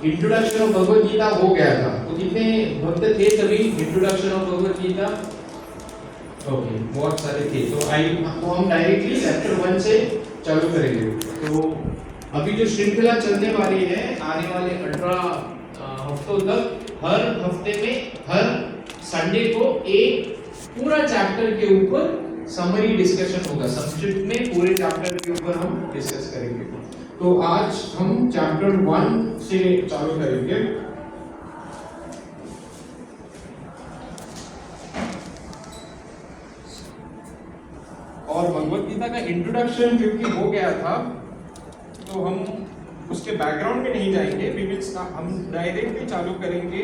Introduction of Bhagavad Gita हो गया था, तो कितने भक्त थे तभी introduction of Bhagavad Gita? Okay, बहुत सारे थे। तो हम डायरेक्टली चैप्टर 1 से चालू करेंगे। तो अभी जो श्रृंखला चलने वाली है आने वाले 18 हफ्तों तक, हर हफ्ते में हर संडे को एक पूरा चैप्टर के ऊपर समरी डिस्कशन होगा। संक्षिप्त में पूरे चैप्टर के ऊपर हम डिस्कस करेंगे। तो आज हम चैप्टर 1 से चालू करेंगे। और भगवत गीता का इंट्रोडक्शन क्योंकि हो गया था, तो हम उसके बैकग्राउंड में नहीं जाएंगे। हम डायरेक्टली चालू करेंगे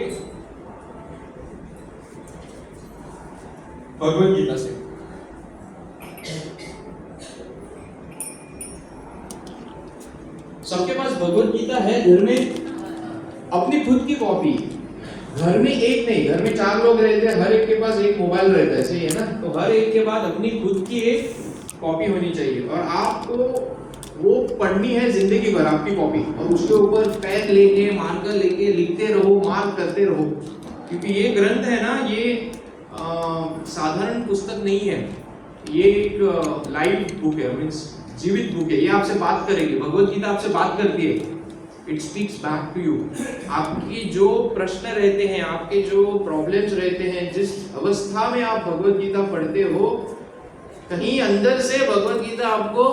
भगवत गीता से। सबके पास भगवत गीता है घर में, अपनी खुद की कॉपी। घर में एक नहीं, घर में 4 लोग रहते हैं, हर एक के पास एक मोबाइल रहता है, सही है ना? तो हर एक के पास अपनी खुद की एक कॉपी होनी चाहिए, और आपको वो पढ़नी है जिंदगी भर, आपकी कॉपी। और उसके ऊपर पेन लेके, मार्कर लेके लिखते रहो, मार्क करते रहो, क्योंकि ये ग्रंथ है ना, ये साधारण पुस्तक नहीं है, ये एक लाइव बुक है, मीन्स जीवित बुक है। ये आपसे बात करेगी, भगवत गीता आपसे बात करती है। It speaks back to you. आपकी जो प्रश्न रहते हैं, आपके जो प्रॉब्लम्स रहते हैं, जिस अवस्था में आप भगवत गीता पढ़ते हो, कहीं अंदर से भगवत गीता आपको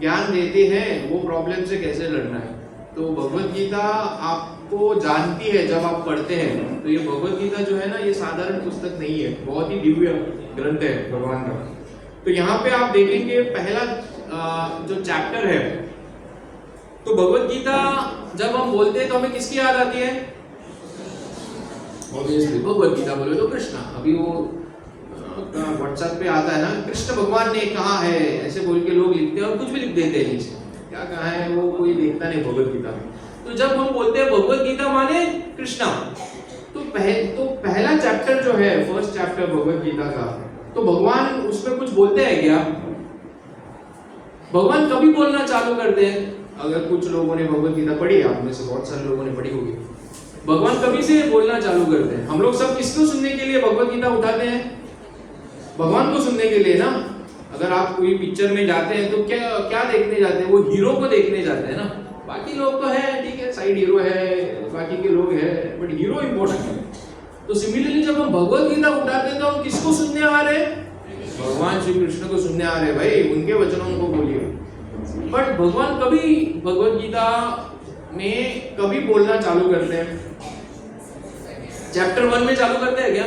ज्ञान देते हैं वो प्रॉब्लम से कैसे लड़ना है। तो भगवत गीता आपको जानती है जब आप पढ़ते हैं। तो ये भगवत गीता जो है ना, ये साधारण पुस्तक नहीं है, बहुत ही दिव्य ग्रंथ है भगवान का। तो यहाँ पे आप देखेंगे पहला जो चैप्टर है, तो भगवत गीता जब हम बोलते हैं तो हमें किसकी याद आती है? ऑब्वियसली भगवत गीता बोले तो कृष्णा। अभी वो व्हाट्सएप पे आता है ना, कृष्ण भगवान ने कहा है, ऐसे बोल के लोग लिखते हैं और कुछ भी लिख देते हैं नीचे, क्या कहा है वो कोई देखता नहीं भगवत गीता में। तो जब हम बोलते हैं भगवत गीता माने कृष्णा, तो पहला चैप्टर जो है, फर्स्ट चैप्टर भगवत गीता का, तो भगवान उसमें कुछ बोलते हैं क्या? भगवान कभी बोलना चालू करते हैं? अगर कुछ लोगों ने भगवत गीता पढ़ी है, आप में से बहुत सारे लोगों ने पढ़ी होगी, भगवान कभी से बोलना चालू करते हैं? हम लोग सब किसको सुनने के लिए भगवत गीता उठाते हैं? भगवान को सुनने के लिए ना। अगर आप कोई पिक्चर में जाते हैं तो क्या देखने जाते हैं? वो हीरो को देखने जाते हैं ना। बाकी लोग तो है, ठीक है, साइड हीरो है, बाकी के लोग है, बट हीरो इंपॉर्टेंट है। तो सिमिलरली जब हम भगवत गीता उठाते हैं तो हम किसको सुनने आ रहे हैं? भगवान श्री कृष्ण को सुनने आ रहे हैं भाई, उनके वचनों को बोलिए। बट भगवान कभी भगवत गीता में कभी बोलना चालू करते हैं? चैप्टर 1 में चालू करते हैं क्या?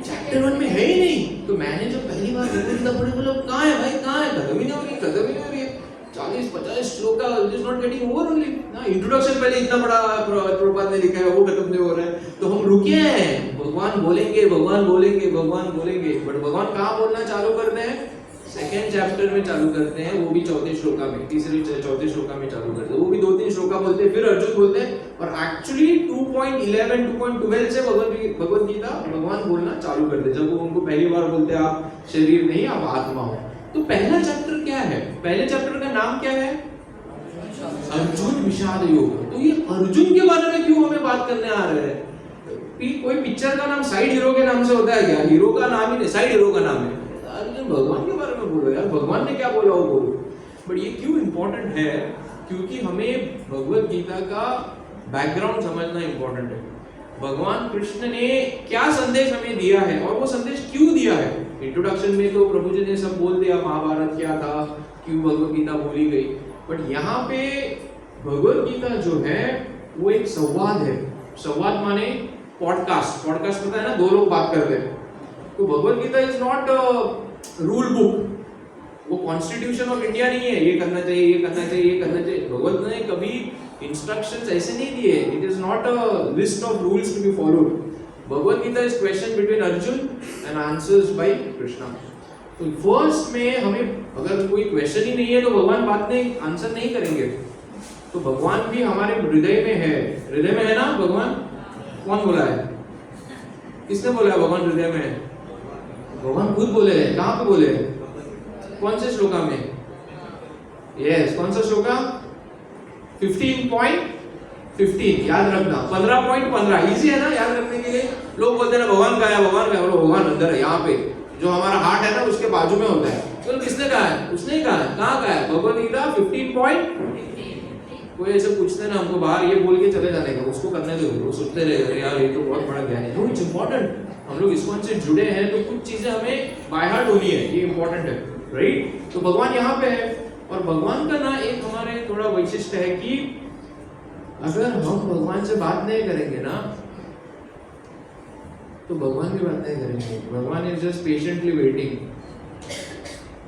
चैप्टर 1 में है ही नहीं। तो मैंने जो पहली बार भगवत गीता पढ़ी, बोला कहाँ है भाई, कहाँ है? खत्म ही नहीं हो रही है। 40-50 श्लोक का is not getting over only ना। इंट्रोडक्शन पहले इतना बड़ा प्रभुपाद ने लिखा है, वो खत्म नहीं हो रहा है। तो हम रुके हैं, भगवान बोलेंगे, भगवान बोलेंगे, भगवान बोलेंगे, बट भगवान कहाँ बोलना चालू करते हैं? सेकेंड चैप्टर में चालू करते हैं, वो भी 4थे श्लोका में, तीसरे 4थे श्लोका में चालू करते हैं। वो भी 2-3 श्लोका बोलते हैं, फिर अर्जुन बोलते हैं, और एक्चुअली 2.11 2.12 से भगवत गीता भगवान बोलना चालू करते हैं। जब वो उनको पहली बार बोलते हैं आप शरीर नहीं, आप आत्मा हो। तो पहला चैप्टर क्या है? पहले चैप्टर का नाम क्या है? अर्जुन विषाद योग। तो ये अर्जुन के बारे में क्यों हमें बात करने आ रहे हैं? कोई पिक्चर का नाम साइड हीरो के नाम से होता है क्या? हीरो का नाम ही नहीं, साइड हीरो का नाम है। अर्जुन भगवान के बारे में बोलो यार, भगवान ने क्या बोला वो बोलो। बट ये क्यों इंपॉर्टेंट है? क्योंकि हमें भगवत गीता का बैकग्राउंड समझना इंपॉर्टेंट है। भगवान कृष्ण ने क्या संदेश हमें दिया है, और वो संदेश क्यों दिया है। इंट्रोडक्शन में तो प्रभु जी ने सब बोल दिया, महाभारत क्या था, क्यों भगवत गीता बोली गई। बट यहाँ पे भगवत गीता जो है वो एक संवाद है। संवाद माने पॉडकास्ट। पॉडकास्ट पता है ना, 2 लोग बात कर रहे हैं। तो Bhagavad Gita is not rule book. वो कॉन्स्टिट्यूशन ऑफ इंडिया नहीं है, ये करना चाहिए, ये करना चाहिए, ये करना चाहिए। भगवत ने कभी इंस्ट्रक्शंस ऐसे नहीं दिए। It is not a list of rules to be followed. Bhagavad Gita is question between Arjun and answers by Krishna. तो फर्स्ट में हमें अगर कोई क्वेश्चन ही नहीं है तो भगवान बात नहीं, आंसर नहीं करेंगे। तो भगवान भी हमारे हृदय में है। हृदय में है ना भगवान? कौन बोला है? किसने बोला है भगवान हृदय में है? भगवान खुद बोले हैं। कहाँ पे बोले हैं? कौन से श्लोका में? यस, कौन सा श्लोका? 15.15 15 याद रखना, 15.15 इजी है ना याद रखने के लिए। लोग बोलते हैं ना भगवान का है, भगवान का है, भगवान अंदर है, यहाँ पे जो हमारा हार्ट है ना उसके बाजू में होता है। तो किसने कहा है? उसने ही कहा है। कहाँ कहा है? भगवद गीता 15. कोई ऐसे पूछते ना हमको बाहर, ये बोल के चले जाने का, उसको करने दो, वो सोचते रहे यार ये तो बहुत बड़ा ज्ञान है। No, it's important. हम लोग इस्कॉन से जुड़े हैं तो कुछ चीजें हमें बाय हार्ट होनी है, ये इंपॉर्टेंट है, राइट। तो भगवान यहाँ पे है, और भगवान का ना एक हमारे थोड़ा वैशिष्ट है कि अगर हम भगवान से बात नहीं करेंगे ना तो भगवान भी बात नहीं करेंगे। भगवान is just patiently waiting,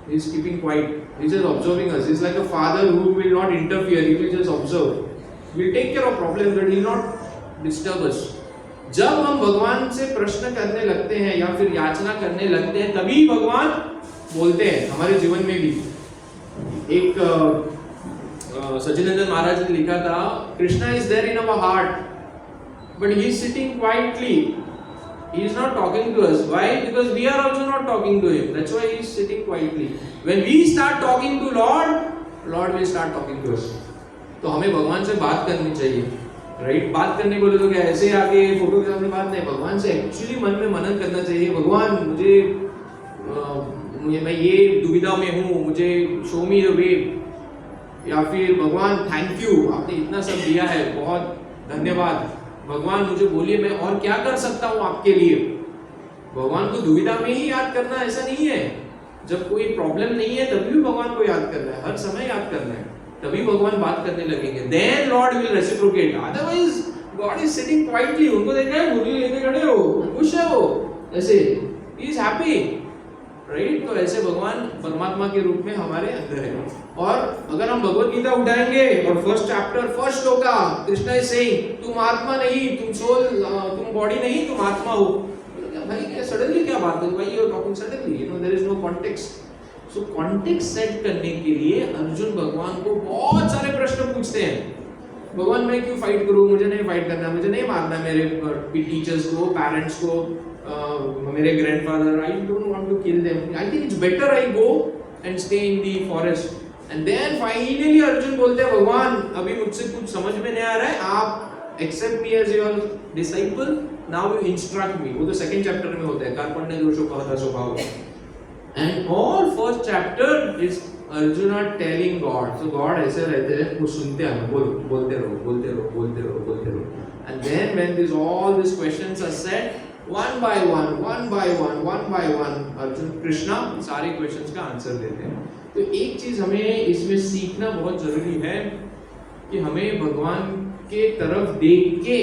he is keeping quiet, he is just observing us. He is like a father who will not interfere, he will just observe, he will take care of problems but he will not disturb us. जब हम भगवान से प्रश्न करने लगते हैं या फिर याचना करने लगते हैं तभी भगवान बोलते हैं हमारे जीवन में भी। एक सचिनंदन महाराज ने लिखा था, Krishna is there in our heart but he is sitting quietly, he is not talking to us. Why? Because we are also not talking to him. That's why he is sitting quietly. When we start talking to Lord, Lord will start talking to us. तो हमें भगवान से बात करनी चाहिए, right. बात करने बोले तो क्या ऐसे आके फोटो के सामने बात नहीं, भगवान से एक्चुअली मन में मनन करना चाहिए। भगवान मुझे मैं ये दुविधा में हूँ, मुझे शो मी द वे, या फिर भगवान थैंक यू, आपने इतना सब दिया है, बहुत धन्यवाद। भगवान मुझे बोलिए मैं और क्या कर सकता हूँ आपके लिए। भगवान को दुविधा में ही याद करना ऐसा नहीं है, जब कोई प्रॉब्लम नहीं है तभी भी भगवान को याद करना है, हर समय याद करना है, तभी भगवान बात करने लगेंगे। Then lord will reciprocate, otherwise God is sitting quietly. उनको देखा है मुरली लेके खड़े हो, खुश है वो, ऐसे ही इज हैप्पी, राइट। तो ऐसे भगवान परमात्मा के रूप में हमारे अंदर है। और अगर हम भगवत गीता उठाएंगे और first chapter first shloka, Krishna is saying तुम आत्मा नहीं, तुम सोल, तुम बॉडी नहीं, तुम आत्मा हो। भाई क्या सडनली क्या बात है भाई, you are talking suddenly, you know there is no context. So context set करने के लिए अर्जुन भगवान को बहुत सारे प्रश्न पूछते हैं। भगवान मैं क्यों फाइट करूं, मुझे नहीं फाइट करना, मुझे नहीं मारना मेरे टीचर्स को, पेरेंट्स को, मेरे grandfather, I don't want to kill them, I think it's better I go and stay in the forest. And then finally Arjun बोलते हैं भगवान अभी मुझसे कुछ समझ में नहीं आ रहा है, आप accept me as your disciple, now you instruct me. वो तो सेकंड चैप्टर में होता है, कार्पण्य दोषो कहता स्वभाव। And all first chapter is Arjun are telling God, so God ऐसे रहते हैं, कुछ सुनते हैं, बोलते रहो बोलते रहो बोलते रहो बोलते रहो। And then when this all this questions are set one by one, Arjun Krishna सारे क्वेश्चंस का आंसर देते हैं। तो एक चीज हमें इसमें सीखना बहुत जरूरी है कि हमें भगवान के तरफ देख के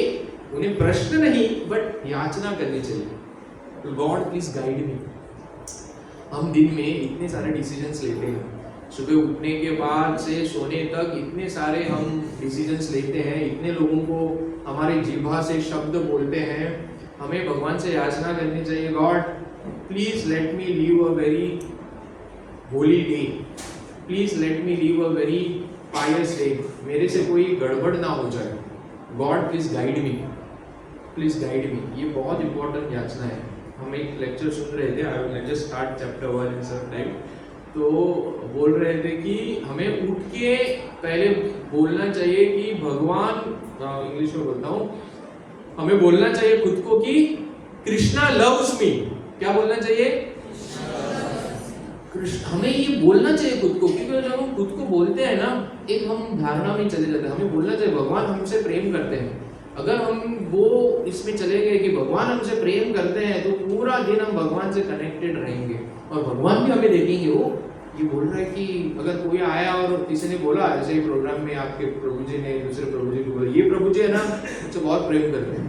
उन्हें प्रश्न नहीं बट याचना करनी चाहिए। God please guide me. हम दिन में इतने सारे डिसीजंस लेते हैं, सुबह उठने के बाद से सोने तक इतने सारे हम डिसीजंस लेते हैं, इतने लोगों को हमारी जीभा से शब्द बोलते हैं। हमें भगवान से याचना करनी चाहिए, God please let me leave a very Holi day, please let me leave a very Payas day, मेरे से कोई गड़बड़ ना हो जाए, God please guide me, please guide me. ये बहुत इंपॉर्टेंट याचना है। हम एक लेक्चर सुन रहे थे, I will just start chapter 1 in some time, तो बोल रहे थे कि हमें उठ के पहले बोलना चाहिए कि भगवान, इंग्लिश में बोलता हूँ, हमें बोलना चाहिए खुद को कि कृष्णा लव्स मी। क्या बोलना चाहिए? हमें ये बोलना चाहिए खुद को, क्योंकि जब हम खुद को बोलते हैं ना, एक हम धारणा में चले जाते हैं। हमें बोलना चाहिए भगवान हमसे प्रेम करते हैं। अगर हम वो इसमें चले गए कि भगवान हमसे प्रेम करते हैं तो पूरा दिन हम भगवान से कनेक्टेड रहेंगे और भगवान भी हमें देखेंगे। वो ये बोल रहा है कि अगर कोई आया और किसी ने बोला ऐसे ही प्रोग्राम में, आपके प्रभु जी ने दूसरे प्रभु जी को बोला, ये प्रभु जी है ना मुझसे बहुत प्रेम करते हैं,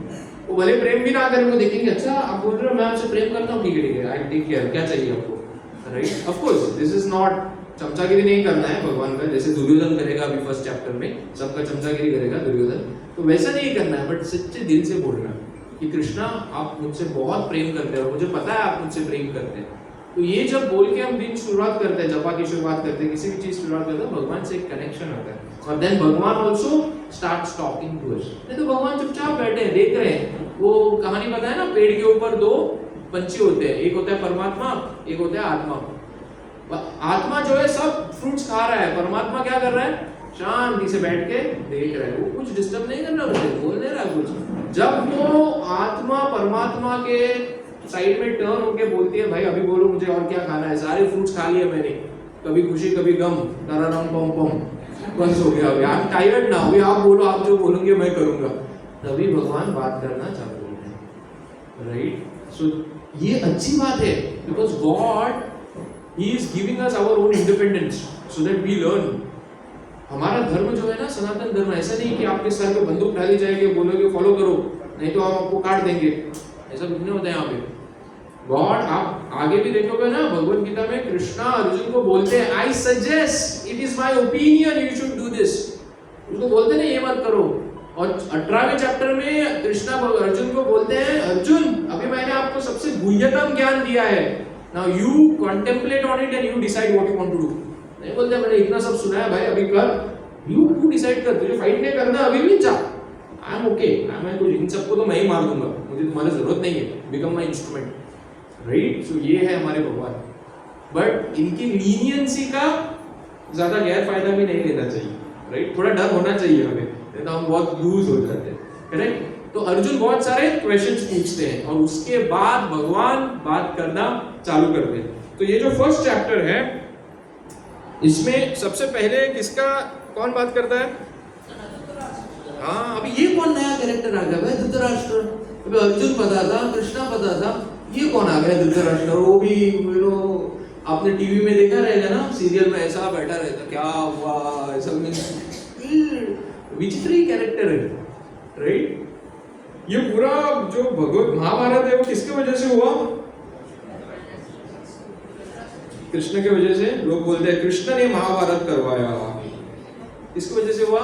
वो भले प्रेम भी ना करें, वो देखेंगे अच्छा आप बोल रहे हो मैं आपसे प्रेम करता हूँ, ठीक है आई टेक केयर, क्या चाहिए आपको, right. Of course this is not, चमचागिरी नहीं करना है भगवान का, जैसे दुर्योधन करेगा अभी फर्स्ट चैप्टर में, सबका चमचागिरी करेगा दुर्योधन, तो वैसा नहीं करना है, बट सच्चे दिल से बोलना कि कृष्णा आप मुझसे बहुत प्रेम करते हो, मुझे पता है आप मुझसे प्रेम करते हैं। तो ये जब बोल के हम दिन शुरुआत करते हैं, जपा की शुरुआत करते हैं, किसी भी चीज शुरुआत करते हैं, भगवान से एक कनेक्शन आता है और देन भगवान also starts talking to us. नहीं तो भगवान चुपचाप बैठे हैं, देख रहे हैं। वो कहानी पता है ना, पेड़ के ऊपर दो पंछी होते हैं, एक होता है परमात्मा, एक होता है आत्मा। आत्मा जो है सब फ्रूट्स खा रहा है, परमात्मा क्या कर रहा है, शांति से बैठ के देख रहा है, वो कुछ डिस्टर्ब नहीं कर रहा, कुछ। जब वो आत्मा परमात्मा के साइड में टर्न होके बोलती है भाई अभी बोलो मुझे और क्या खाना है, सारे फ्रूट्स खा लिए मैंने, कभी खुशी कभी गम, तररम पम पम, बस हो गया, अभी आई एम टायर्ड ना, अभी आप बोलो, आप जो बोलोगे मैं करूंगा, तभी भगवान बात करना चालू होते हैं, राइट। सो ये अच्छी बात है, because God he is giving us our own independence so that we learn. हमारा धर्म जो है ना, सनातन धर्म, ऐसा नहीं कि आपके सर पे बंदूक डाली जाएगी, बोलोगे फॉलो करो नहीं तो हम आपको काट देंगे, ऐसा कुछ नहीं होता है यहाँ पे। गॉड, आप आगे भी देखोगे ना भगवत गीता में कृष्णा अर्जुन को बोलते हैं I suggest, it is my opinion you should do this, उसको बोलते हैं ये मत करो। और 18वें चैप्टर में कृष्णा अर्जुन को बोलते हैं अर्जुन अभी मैंने आपको सबसे गुह्यतम ज्ञान दिया है, now you contemplate on it and you decide what you want to do. नहीं बोलते मैंने इतना सब सुना है भाई अभी कर, यू डिसाइड कर, तुझे फाइट नहीं करना अभी भी जा, आई एम ओके, मैं कुछ इन सबको तो मैं ही मार दूंगा, मुझे तुम्हारी जरूरत नहीं है, बिकम माय इंस्ट्रूमेंट, राइट। सो ये है हमारे भगवान, बट इनकी लीनियंसी का ज्यादा गैर फायदा भी नहीं लेना चाहिए, राइट। थोड़ा डर होना चाहिए हमें, नहीं तो हम बहुत लूज हो जाते हैं, करेक्ट। तो अर्जुन बहुत सारे क्वेश्चंस पूछते हैं और उसके बाद भगवान बात करना चालू करते हैं। तो ये जो फर्स्ट चैप्टर है इसमें सबसे पहले किसका कौन बात करता है? हाँ, अभी ये कौन नया कैरेक्टर आ गया भाई? धृतराष्ट्र। अभी अर्जुन पता था, कृष्णा पता था, ये कौन आ गया धृतराष्ट्र? वो भी आपने टीवी में देखा रहेगा ना, सीरियल में ऐसा बैठा रहता, क्या हुआ ऐसा, विचित्र ही कैरेक्टर है, राइट। ये पूरा जो भगवत महाभारत है वो किसके वजह से हुआ? कृष्ण के वजह से। लोग बोलते हैं कृष्ण ने महाभारत करवाया, किसकी वजह से हुआ?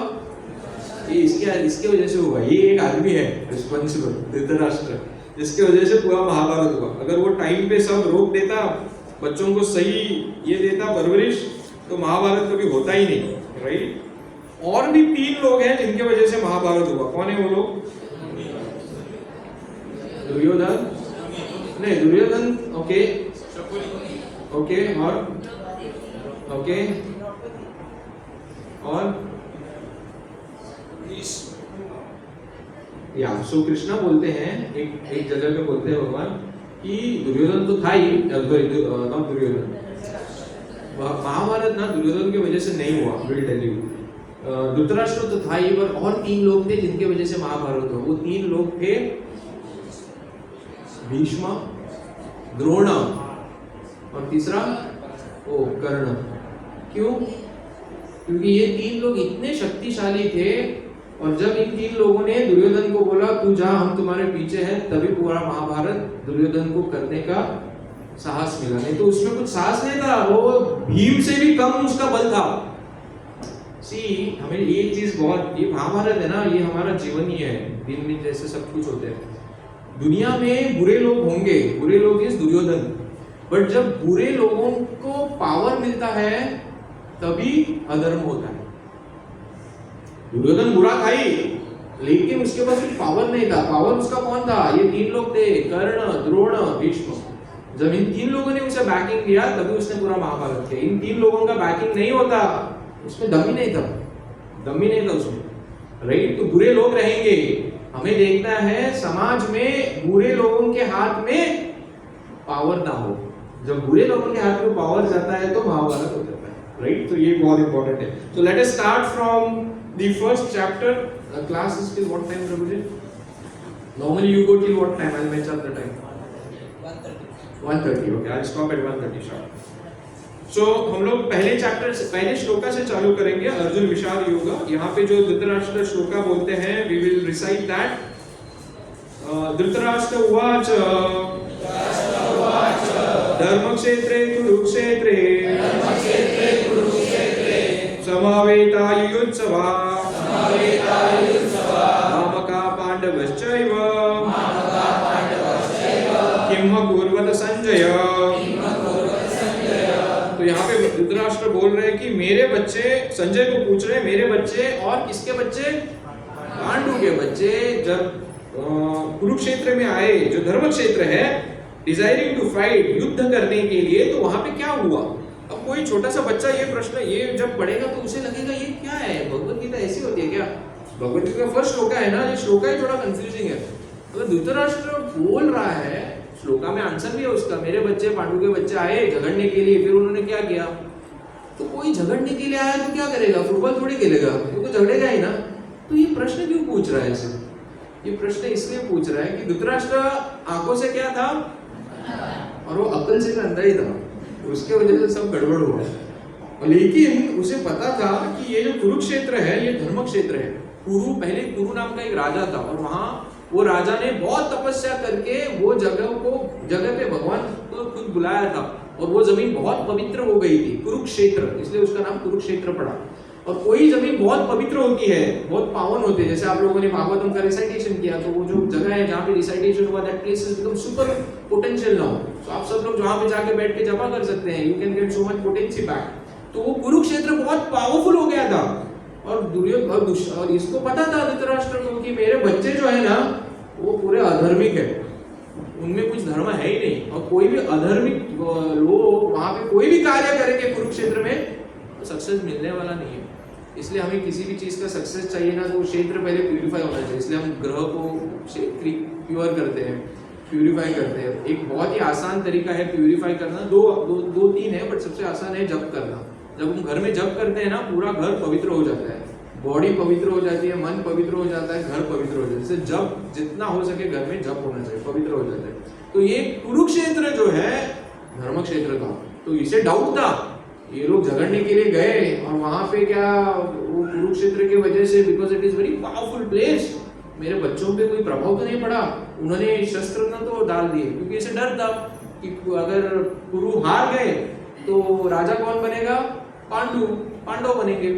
ये इसके वजह से हुआ। ये एक आदमी है रिस्पॉन्सिबल, धृतराष्ट्र, जिसके वजह से पूरा महाभारत हुआ। अगर वो टाइम पे सब रोक देता, बच्चों को सही ये देता परवरिश, तो महाभारत कभी होता ही नहीं, राइट। और भी 3 लोग हैं जिनके वजह से महाभारत हुआ। कौन है वो लोग? दुर्योधन, नहीं दुर्योधन, ओके ओके, और या सो कृष्णा बोलते हैं एक जगह पे बोलते हैं भगवान कि दुर्योधन तो था ही, नॉट दुर्योधन, महाभारत ना दुर्योधन की वजह से नहीं हुआ, विल टेल यू। धृतराष्ट्र तो था ही, पर और 3 लोग थे जिनके वजह से महाभारत हुआ। वो 3 लोग थे भीष्म, द्रोण और तीसरा कर्ण। क्यों? क्योंकि ये 3 लोग इतने शक्तिशाली थे, और जब इन 3 लोगों ने दुर्योधन को बोला तू जा हम तुम्हारे पीछे हैं, तभी पूरा महाभारत दुर्योधन को करने का साहस मिला। नहीं तो उसमें कुछ साहस नहीं था, वो भीम से भी कम उसका बल था। सी, हमें ये चीज बहुत, ये महाभारत है ना, ये हमारा जीवन ही है, दिन में जैसे सब कुछ होते हैं। दुनिया में बुरे लोग होंगे, बुरे लोग इस दुर्योधन, बट जब बुरे लोगों को पावर मिलता है तभी अधर्म होता है। दुर्योधन बुरा था ही, लेकिन उसके पास कुछ पावर नहीं था। पावर उसका कौन था? ये 3 लोग थे, कर्ण, द्रोण, भीष्म। जब इन 3 लोगों ने उसे बैकिंग दिया तभी उसने पूरा महाभारत किया। इन 3 लोगों का बैकिंग नहीं होता, उसमें दम ही नहीं था उसमें, राइट। तो बुरे लोग रहेंगे, हमें देखना है समाज में बुरे लोगों के हाथ में पावर ना हो। जब बुरे लोगों के हाथ में पावर जाता है तो महाभारत हो जाता है, राइट। तो ये बहुत इंपॉर्टेंट है। So let us start from the first chapter. Class is till what time, Prabhuji? Normally you go till what time? I'll match up the time. 1:30. Okay, I'll stop at 1:30 sharp. So हम लोग पहले chapter से, पहले श्लोका से चालू करेंगे, अर्जुन विषाद योग। यहाँ पे जो धृतराष्ट्र श्लोका बोलते हैं, we will recite that. Dhritarashtra उवाच धर्मक्षेत्रे कुरुक्षेत्रे समवेतायुयुत्सवा मामका पांडवश्चैव किम कुर्वत संजय। तो यहाँ पे धृतराष्ट्र बोल रहे हैं कि मेरे बच्चे, संजय को पूछ रहे हैं मेरे बच्चे और किसके बच्चे? पांडु के बच्चे जब कुरुक्षेत्र में आए, जो धर्म क्षेत्र है, डिजायरिंग टू फाइट, युद्ध करने के लिए, तो वहां पे क्या हुआ? अब कोई छोटा सा बच्चा ये प्रश्न ये जब पढ़ेगा तो उसे लगेगा ये क्या है, भगवत गीता ऐसी होती है क्या? भगवत गीता का फर्स्ट श्लोका है ना, ये श्लोका ही थोड़ा कंफ्यूजिंग है। अगर धृतराष्ट्र बोल रहा है, श्लोका में आंसर भी है उसका, मेरे बच्चे पांडु के बच्चे आए झगड़ने के लिए, फिर उन्होंने क्या किया, तो कोई झगड़ने के लिए आया तो क्या करेगा, फुटबॉल थोड़ी खेलेगा, वो तो झगड़ेगा ही ना। तो ये प्रश्न क्यों पूछ रहा है ऐसे? ये प्रश्न इसलिए पूछ रहा है कि धृतराष्ट्र आंखों से क्या था और वो अक्ल से अंधा ही था, उसके वजह से सब गड़बड़ हुआ। लेकिन उसे पता था कि ये जो कुरुक्षेत्र है ये धर्म क्षेत्र है। कुरु, पहले कुरु नाम का एक राजा था और वहां वो राजा ने बहुत तपस्या करके वो जगह पे भगवान को खुद बुलाया था और वो जमीन बहुत पवित्र हो गई थी, कुरुक्षेत्र, इसलिए उसका नाम कुरुक्षेत्र पड़ा। और कोई जमीन बहुत पवित्र होती है, बहुत पावन होती है, जैसे आप लोगों ने भागवतम का रिसाइटेशन किया, तो वो जो जगह है जहाँ पे रिसाइटेशन हुआ, that place is become super potential now. तो आप सब लोग जहाँ पे जाके बैठ के जपा कर सकते हैं, you can get so much potency back. तो वो कुरुक्षेत्र बहुत पावरफुल हो गया था और और इसको पता था धृतराष्ट्र को कि मेरे बच्चे जो है ना वो पूरे अधर्मिक है, उनमें कुछ धर्म है ही नहीं, और कोई भी अधर्मिक लोग वहां पे कोई भी कार्य करेंगे कुरुक्षेत्र में तो सक्सेस मिलने वाला नहीं है। इसलिए हमें किसी भी चीज का सक्सेस चाहिए ना, तो वो क्षेत्र पहले प्यूरिफाई होना चाहिए। इसलिए हम ग्रह को प्योर करते हैं, प्यूरिफाई करते हैं। एक बहुत ही आसान तरीका है प्यूरिफाई करना, दो तीन है, बट सबसे आसान है जप करना। जब हम घर में जप करते हैं ना, पूरा घर पवित्र हो जाता है, बॉडी पवित्र हो जाती है, मन पवित्र हो जाता है, घर पवित्र हो जाता है। इससे जप जितना हो सके घर में जप होना चाहिए, पवित्र हो जाता है। तो ये कुरुक्षेत्र जो है धर्म क्षेत्र था, तो इसे डाउट था, ये लोग झगड़ने के लिए गए और वहां पे क्या वो कुरुक्षेत्र की वजह से, because it is very powerful place, मेरे बच्चों पे कोई प्रभाव तो नहीं पड़ा, उन्होंने शस्त्र न तो डाल दिए, क्योंकि इसे डर था कि अगर कुरु हार गए तो राजा कौन बनेगा, पांडव बनेंगे,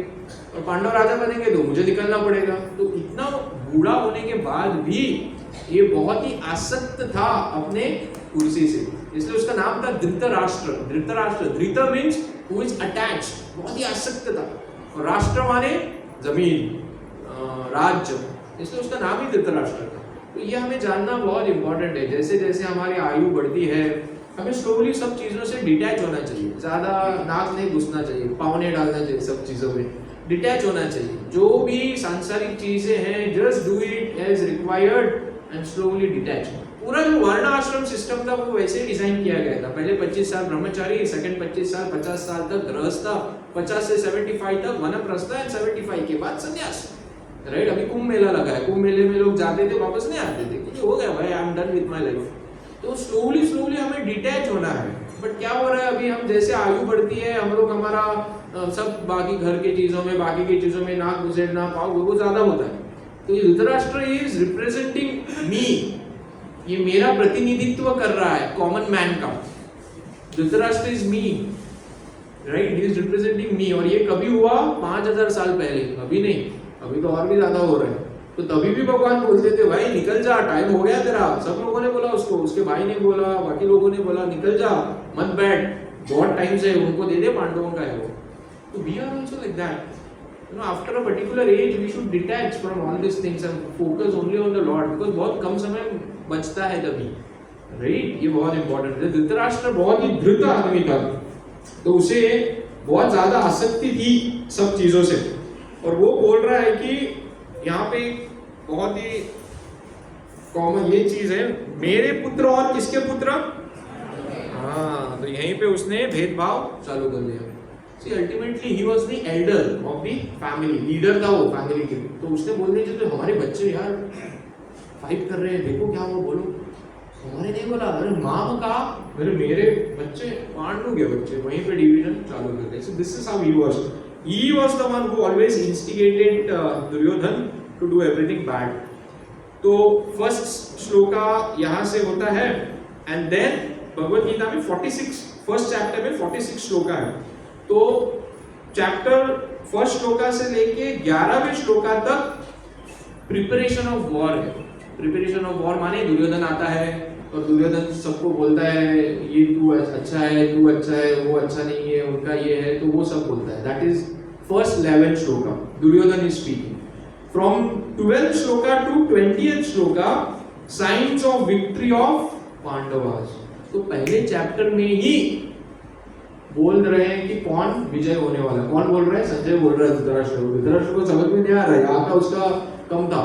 और पांडव राजा बनेंगे तो मुझे निकलना पड़ेगा। तो इतना बूढ़ा होने के बाद भी ये बहुत ही आसक्त था अपने कुर्सी से, इसलिए उसका नाम था धृतराष्ट्र। धृत मीन्स हु इज अटैच्ड, बहुत ही आसक्त था, और राष्ट्र माने जमीन, राज्य, इसलिए उसका नाम ही धृतराष्ट्र था। तो ये हमें जानना बहुत इंपॉर्टेंट है। जैसे जैसे हमारी आयु बढ़ती है, हमें स्लोली सब चीजों से डिटैच होना चाहिए, ज्यादा नाक नहीं घुसना चाहिए, पाँव नहीं डालना चाहिए, सब चीजों में डिटैच होना चाहिए। जो भी सांसारिक चीजें हैं, just do it as required and slowly detach. पूरा जो वर्ण आश्रम सिस्टम था वो वैसे डिजाइन किया गया था। पहले 25 साल ब्रह्मचारी, सेकंड 25 साल 50 साल तक गृहस्थ, 50 से 75 तक वनप्रस्थ, एंड 75 के बाद संन्यास। राइट, अभी कुंभ मेला लगा है, कुंभ मेले में लोग जाते थे वापस नहीं आते थे, क्योंकि हो गया भाई, I am done with my life. तो स्लोली हमें डिटैच होना है। बट क्या हो रहा है अभी, हम जैसे आयु बढ़ती है, हम लोग हमारा सब बाकी घर के चीजों में, बाकी की चीजों में नाक घुसेड़ना, पाव वो ज्यादा होता है। तो ये धृतराष्ट्र इज रिप्रेजेंटिंग मी, ये मेरा प्रतिनिधित्व कर रहा है कॉमन मैन का। Dhritarashtra is me, right, he is representing me. और ये कभी हुआ 5000 साल पहले, अभी नहीं, अभी तो और भी ज्यादा हो रहा है। तो तभी भी भगवान बोलते थे भाई निकल जा, टाइम हो गया तेरा। सब लोगों ने बोला उसको, उसके भाई ने बोला, बाकी लोगों ने बोला निकल जा, मत बैठ, बहुत टाइम से उनको दे दे, पांडवों का है वो। तो we are also like that, you know, after a particular age we should detach from all these things and focus only on the Lord, because बहुत कम समय बचता है तभी, राइट, ये बहुत इंपॉर्टेंट है। धृतराष्ट्र बहुत ही धृत आदमी था, तो उसे बहुत ज्यादा आसक्ति थी सब चीजों से, और वो बोल रहा है कि यहाँ पे बहुत ही कॉमन ये चीज है, मेरे पुत्र और किसके पुत्र, हाँ, तो यहीं पे उसने भेदभाव चालू कर दिया। See, ultimately he was the elder of the family, leader था वो फैमिली के। तो उसने बोलने जो हमारे बच्चे यार फाइट कर रहे हैं, देखो क्या हुआ, बोलो। हमारे नहीं बोला, अरे माँ का मेरे बच्चे पांडु के बच्चे, वहीं पे डिवीजन चालू कर दिया। So this is how he was. He was the one who always instigated Duryodhana to do everything bad. तो फर्स्ट श्लोका यहाँ से होता है, एंड देन भगवत गीता में 46 फर्स्ट चैप्टर में 46 श्लोका है। तो चैप्टर फर्स्ट श्लोका से लेके 11वें श्लोका तक प्रिपरेशन ऑफ वॉर है। प्रिपरेशन ऑफ वॉर माने दुर्योधन आता है और दुर्योधन सबको बोलता है ये तू अच्छा है, तू अच्छा है, वो अच्छा नहीं है, उनका ये है, तो वो सब बोलता है। That is first 11 shloka, Duryodhana is speaking. From 12th shloka to 20th shloka, science of victory of Pandavas. तो पहले चैप्टर में ही बोल रहे हैं कि कौन विजय होने वाला है। कौन बोल रहा है? संजय बोल रहा है धृतराष्ट्र को। धृतराष्ट्र को समझ में नहीं आ रहा है, यहाँ का उसका कम था,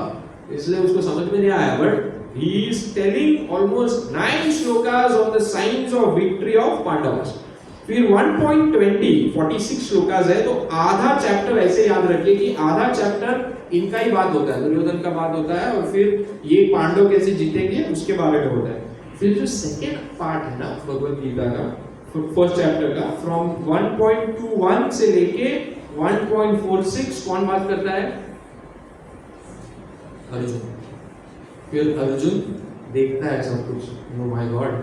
इसलिए उसको समझ में नहीं आया, but he is telling almost 9 shlokas on the signs of victory of Pandavas. फिर 1.20 46 श्लोकास है, तो आधा चैप्टर ऐसे याद रखिए कि आधा चैप्टर इनका ही बात होता है, दुर्योधन का बात होता है, और फिर ये पांडव कैसे जीतेंगे उसके बारे में होता है। फिर जो सेकेंड पार्ट है ना भगवत गीता का, फर्स्ट चैप्टर का, फ्रॉम 1.21 से लेके 1.46 कौन बात करता है? अर्जुन। फिर अर्जुन देखता है सब कुछ, ओह माय गॉड,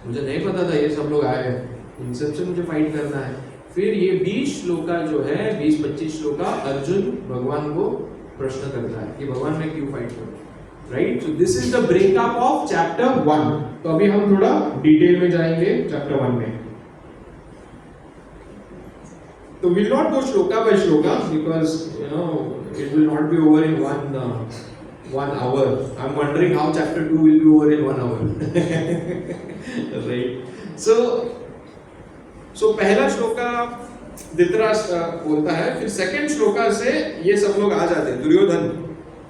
मुझे नहीं पता था ये सब लोग आए हैं, इन सब से मुझे फाइट करना है। फिर ये 20 श्लोका जो है, 20-25 श्लोका अर्जुन भगवान को प्रश्न करता है कि भगवान मैं क्यों फाइट करूं, right? So this is the breakup of chapter 1। तो अभी हम थोड़ा डिटेल में जाएंगे चैप्टर 1 में। तो will not go shloka by shloka because you know it will not be over in one hour. I'm wondering how chapter 2 will be over in 1 hour. Right. So पहला श्लोका धृतराष्ट्र बोलता है, फिर सेकंड श्लोका से ये सब लोग आ जाते हैं। दुर्योधन,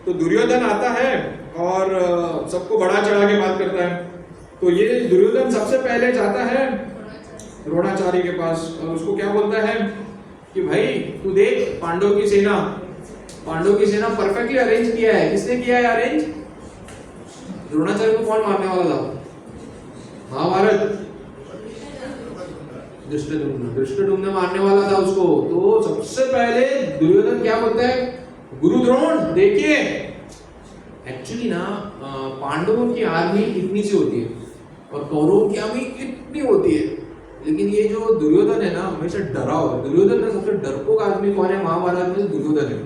तो दुर्योधन आता है और सबको बड़ा चढ़ा के बात करता है। तो ये दुर्योधन सबसे पहले जाता है द्रोणाचार्य के पास और उसको क्या बोलता है कि भाई तू देख पांडव की सेना परफेक्टली अरेंज किया है। किसने किया है अरेंज? द्रोणाचार्य को कौन मारने वाला था? महाभारत, धृष्टद्युम्न मारने वाला था उसको। तो सबसे पहले दुर्योधन क्या बोलता है? गुरु द्रोण देखिए, एक्चुअली ना पांडवों की आर्मी इतनी सी होती है और कौरवों की आर्मी इतनी होती है, लेकिन ये जो दुर्योधन है ना हमेशा डरा हुआ है। दुर्योधन का सबसे डरपोक आदमी कौन है महाभारत में? दुर्योधन है।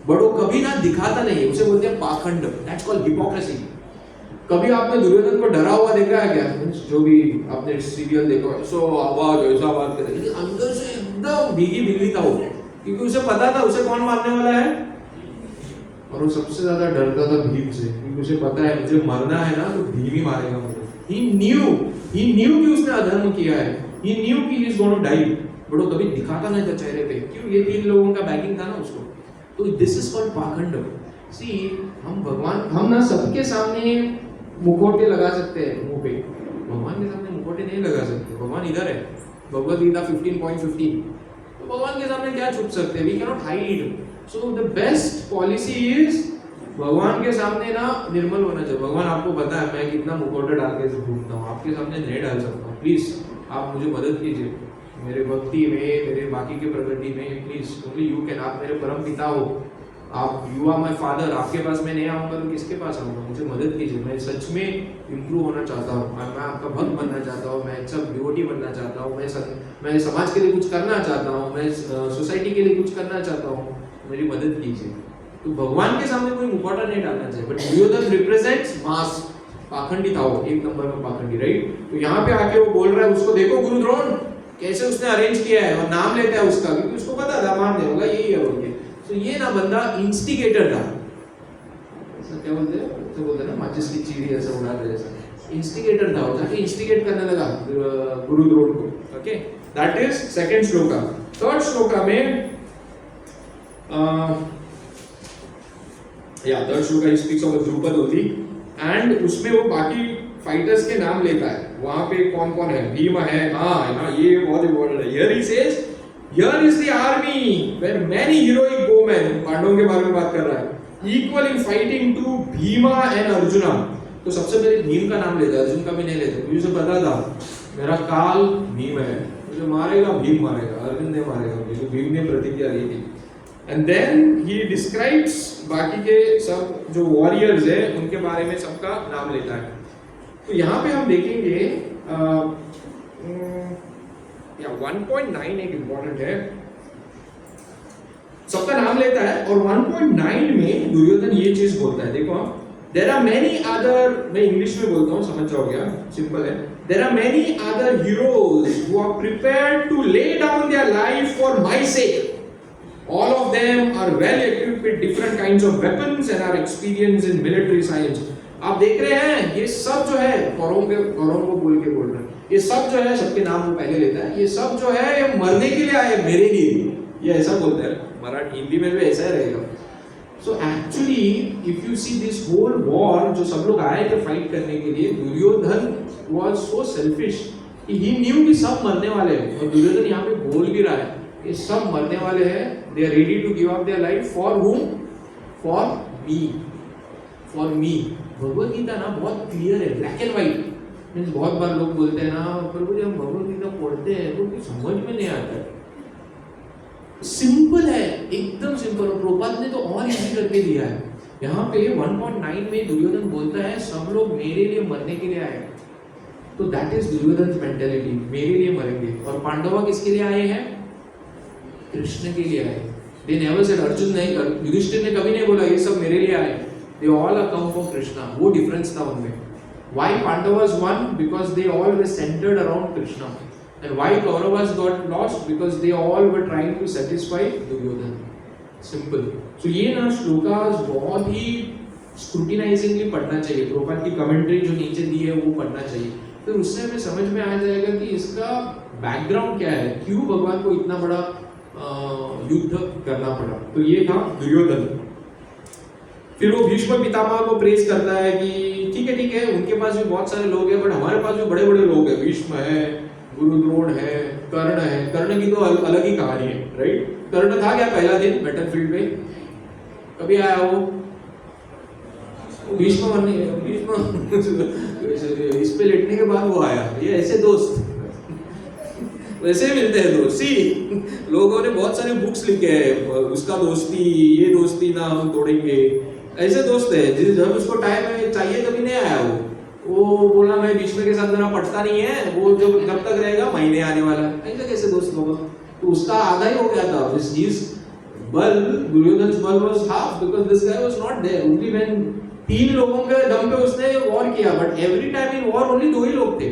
बट वो कभी ना दिखाता नहीं है, उसे बोलते हैं पाखंड, दैट्स कॉल्ड हिपोक्रेसी। कभी आपने दुर्योधन को डरा हुआ देखा है क्या? जो भी आपने सीरियल देखा है, सो आवाज ऐसा बात करे, लेकिन अंदर से एकदम भीगी बिल्ली था वो, क्योंकि उसे पता था उसे कौन मारने वाला है। और वो सबसे ज्यादा डरता था भीम से, क्योंकि उसे पता है मुझे मरना है ना तो भीम ही मारेगा मुझे। He knew कि उसने अधर्म किया है, he knew कि he is going to die, but वो कभी दिखाता नहीं था चेहरे पे। क्यों? ये 3 लोगों का बैकिंग था ना उसको। तो दिस इज कॉल्ड पाखंड। सी हम ना सबके सामने मुखौटे लगा सकते हैं मुंह पे, भगवान के सामने मुखौटे नहीं लगा सकते। भगवान इधर है, भगवत गीता 15.15। तो भगवान के सामने क्या छुप सकते हैं? We can not hide. So the best policy is भगवान के सामने ना निर्मल होना चाहिए। भगवान आपको पता है मैं कितना मुखौटे डाल के घूमता हूँ, आपके सामने नहीं डाल सकता हूँ, प्लीज आप मुझे मदद कीजिए मेरे भक्ति में, मेरे बाकी के प्रगति में, प्लीज ओनली यू कैन। आप मेरे परम पिता हो, आप यू आर माय फादर, आपके पास मैं नहीं आऊंगा तो किसके पास आऊंगा? मुझे मदद कीजिए, मैं सच में इम्प्रूव होना चाहता हूँ, मैं आपका भक्त बनना चाहता हूँ, मैं सब डिवोटी बनना चाहता हूँ, मैं समाज के लिए कुछ करना चाहता हूँ, मैं सोसाइटी के लिए कुछ करना चाहता हूँ, मेरी मदद कीजिए। तो भगवान के सामने कोई मुखौटा नहीं डालना चाहिए। बट दुर्योधन रिप्रेजेंट्स मास, पाखंडी था वो, एक नंबर में पाखंडी, राइट? तो यहाँ पे आके वो बोल रहा है उसको, देखो गुरु द्रोण कैसे उसने अरेंज किया है, और नाम लेता है उसका, क्योंकि उसको पता था मारने होगा, यही है बोल के। तो ये ना बंदा इंस्टिगेटर था, ऐसा क्या बोलते हैं, तो बोलते हैं ना माचिस की चीड़ी ऐसा उड़ाते जैसा, इंस्टिगेटर था वो, जाके इंस्टिगेट करने लगा गुरु द्रोण को। Okay, that is second shloka. Third shloka में third shloka he speaks of Draupadi and उसमें वो बाकी फाइटर्स के नाम लेता है। वहां पे कौन कौन है? भीम है, हाँ ये बहुत इम्पोर्टेंट है। Here he says here is the army where many heroic women, पांडवों के बारे में बात कर रहा है, equal in fighting to Bhima and Arjuna. तो सबसे पहले भीम का नाम लेता है, अर्जुन का भी नहीं लेता, मुझे पता था मेरा काल भीम है, मुझे मारेगा भीम मारेगा, अर्जुन नहीं मारेगा मुझे, भीम ने प्रतिज्ञा ली थी। एंड देन ही डिस्क्राइब्स बाकी के सब जो वॉरियर्स है उनके बारे में सबका नाम लेता है। तो यहाँ पे हम देखेंगे 1.9 एक इम्पोर्टेंट है, सबका नाम लेता है। और 1.9 में दुर्योधन ये चीज बोलता है, देखो देयर आर मेनी अदर, मैं इंग्लिश में बोलता हूँ समझ जाओगे, सिंपल है। There are many other heroes who are prepared to lay down their life for my sake. All of them are well equipped with different kinds of weapons and are experienced in military science. आप देख रहे हैं ये सब जो है कौरवों को बोल रहे हैं, ये सब जो है सबके नाम वो पहले लेता है, ये सब जो है ये मरने के लिए आए मेरे लिए, ये ऐसा बोलता है। मराठी हिंदी में भी ऐसा ही रहेगा। So actually, if you see this whole war, जो सब लोग आए थे फाइट करने के लिए, Duryodhan was so selfish. He knew कि सब मरने वाले हैं, और दुर्योधन यहाँ पे बोल भी रहा है कि सब मरने वाले हैं. They are ready to give up their life for whom? For me. For me. Bhagavad Gita ना बहुत क्लियर है, ब्लैक एंड व्हाइट. मीन्स बहुत बार लोग बोलते हैं ना, प्रभु जी हम भगवद गीता पढ़ते हैं तो कुछ समझ में नहीं आता है. सिंपल है, एकदम सिंपल. और प्रभुपाद ने तो और इजी करके दिया है. यहाँ पे 1.9 में दुर्योधन बोलता है सब लोग मेरे लिए मरने के लिए आए. तो दैट इज दुर्योधन मेंटालिटी, मेरे लिए मरेंगे. और पांडवा किसके लिए आए हैं? कृष्ण के लिए आए. दे नेवर सेड, अर्जुन नहीं, युधिष्ठिर ने कभी नहीं बोला ये सब मेरे लिए आए. They all are come for Krishna. वो डिफरेंस था उनमें. Why Pandavas won? Because they all were centered around Krishna. And why Kauravas got lost? Because they all were trying to satisfy Duryodhana. Simple. So ये ना श्लोकास बहुत ही scrutinizingly पढ़ना चाहिए. प्रभुपाद की commentary जो नीचे दी है वो पढ़ना चाहिए. फिर उससे हमें समझ में आ जाएगा कि इसका बैकग्राउंड क्या है, क्यों भगवान को इतना बड़ा युद्ध करना पड़ा. तो ये था दुर्योधन. फिर वो भीष्म पितामह को प्रेज करता है कि ठीक है उनके पास भी बहुत सारे लोग हैं, बट हमारे पास भी बड़े बड़े लोग हैं. भीष्म है, गुरु द्रोण है, कर्ण है. कर्ण की तो अलग ही कहानी है, राइट. कर्ण था क्या पहला दिन बैटलफील्ड पे? कभी आया वो? भीष्म इस पे लेटने के बाद वो आया. ये ऐसे दोस्त वैसे मिलते हैं दोस्त. सी लोगों ने बहुत सारे बुक्स लिखे हैं, उसका दोस्ती, ये दोस्ती ना हम तोड़ेंगे. ऐसे दोस्त है जब उसको टाइम चाहिए तभी नहीं आया. वो बोला मैं भीष्म के साथ मेरा पटता नहीं है, वो जब तक रहेगा महीने आने वाला. ऐसे कैसे दोस्त होगा? तो उसका आधा ही हो गया था. His बल, दुर्योधन's बल was half because this guy was not there. Only when 3 लोगों के दम पे उसने वॉर किया, but every time in war only 2 ही लोग थे,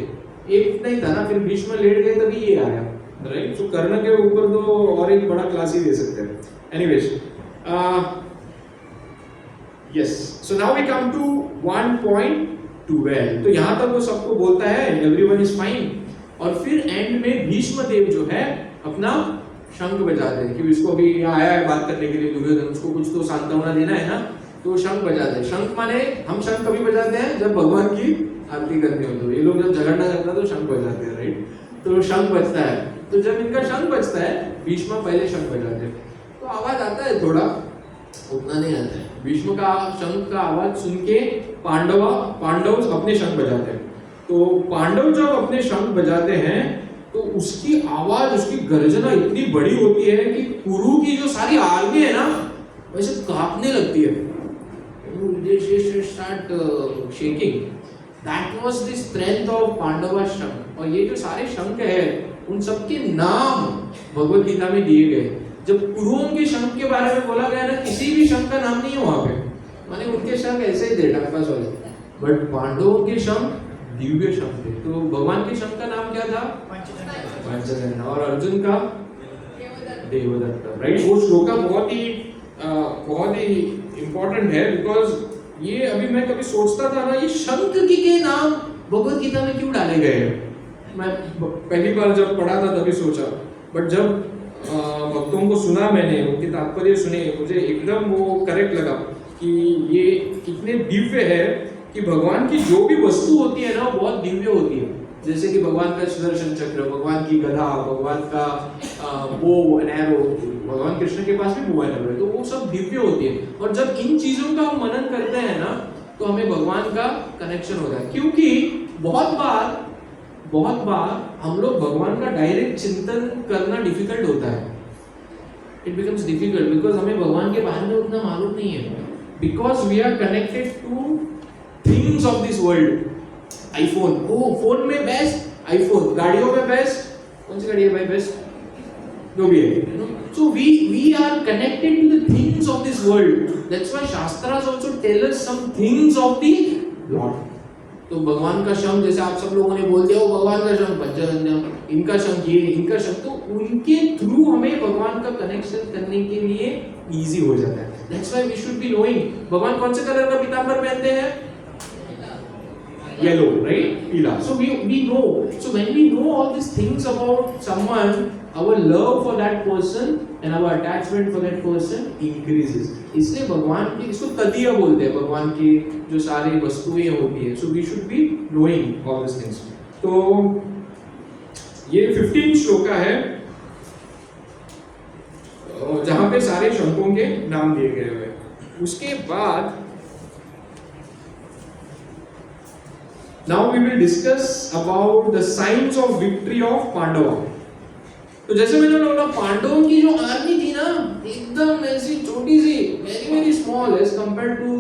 एक नहीं था ना. फिर भीष्म लेट गए तभी ये आया, राइट. सो कर्ण के ऊपर तो और एक बड़ा क्लास ही दे सकते हैं. Anyways, yes. So now we come to 1.12. तो यहाँ तक वो सबको बोलता है एवरीवन इज फाइन. और फिर एंड में भीष्म देव जो है अपना शंख बजाते हैं कि इसको अभी आया है बात करने के लिए दुर्योधन, उसको कुछ तो सांत्वना देना है ना, तो शंख बजाते हैं. शंख माने हम शंख कभी बजाते हैं जब भगवान की आरती करनी हो. तो ये लोग जब झगड़ना करता है तो शंख बजाते हैं, राइट. तो शंख बजता है. तो जब इनका शंख बजता है, भीष्म पहले शंख बजाते हैं, तो आवाज आता है थोड़ा, उतना नहीं आता है. भीष्म का शंख का आवाज सुन के पांडव अपने शंख बजाते हैं. तो पांडव जब अपने शंख बजाते हैं तो उसकी आवाज, उसकी गर्जना इतनी बड़ी होती है कि कुरु की जो सारी आर्मी है ना वैसे कांपने लगती है. Start shaking. That was the strength of Pandava shankh. और ये जो सारे शंख है उन सबके नाम भगवद गीता में दिए गए. जब कुरुओं के शंख के बारे में बोला गया ना, किसी भी शंख का नाम नहीं है वहां पे, माने उनके शंख ऐसे ही थे टाइमपास वाले. बट पांडवों के शंख दिव्य शंख थे. तो भगवान के शंख का नाम क्या था? पंचजन्य. और अर्जुन का देवदत्त, राइट. वो श्लोक बहुत ही इंपॉर्टेंट है. बिकॉज ये अभी मैं कभी सोचता था ना, ये शंख के नाम भगवद गीता में क्यों डाले गए हैं. मैं पहली बार जब पढ़ा था तभी सोचा, बट जब भक्तों को सुना, मैंने उनके तात्पर्य सुने, मुझे एकदम वो करेक्ट लगा कि ये कितने दिव्य है कि भगवान की जो भी वस्तु होती है ना बहुत दिव्य होती है. जैसे कि भगवान का सुदर्शन चक्र, भगवान की गदा, भगवान का बो एंड एरो, भगवान कृष्ण के पास भी बो एंड एरो है, तो वो सब दिव्य होती है. और जब इन चीजों का हम मनन करते हैं ना तो हमें भगवान का कनेक्शन होता है. क्योंकि बहुत बार हम लोग भगवान का डायरेक्ट चिंतन करना डिफिकल्ट होता है. इट बिकम्स डिफिकल्ट बिकॉज हमें भगवान के बारे में उतना मालूम नहीं है. Because we are connected to things of this world. IPhone, ओ फोन में बेस्ट आईफोन, गाड़ियों में बेस्ट कौन सी गाड़ी है भाई बेस्ट, जो भी है, you know. So we are connected to the things of this world. That's why shastras also tell us some things of the lord. तो भगवान का शंख, जैसे आप सब लोगों ने बोल दिया, वो भगवान का शंख पंचजन्य, इनका शंख ये, इनका शंख, तो उनके थ्रू हमें भगवान का कनेक्शन करने के लिए इजी हो जाता है. That's why we should be knowing. भगवान कौन से कलर का पीतांबर पहनते हैं? येलो, राइट, पीला. सो we know. So when we know all these things about someone, our love for that person and our attachment for that person increases. इसलिए भगवान की, इसको तदीय बोलते हैं, भगवान की जो सारी वस्तुएं होती है. So we should be knowing all these things. तो ये 15 श्लोका है जहां पे सारे शंखों के नाम दिए गए हुए. उसके बाद now we will discuss about the signs of victory of पांडवा. तो जैसे मैंने बोला, पांडवों की जो आर्मी थी ना, एकदम ऐसी छोटी सी, very very small as compare to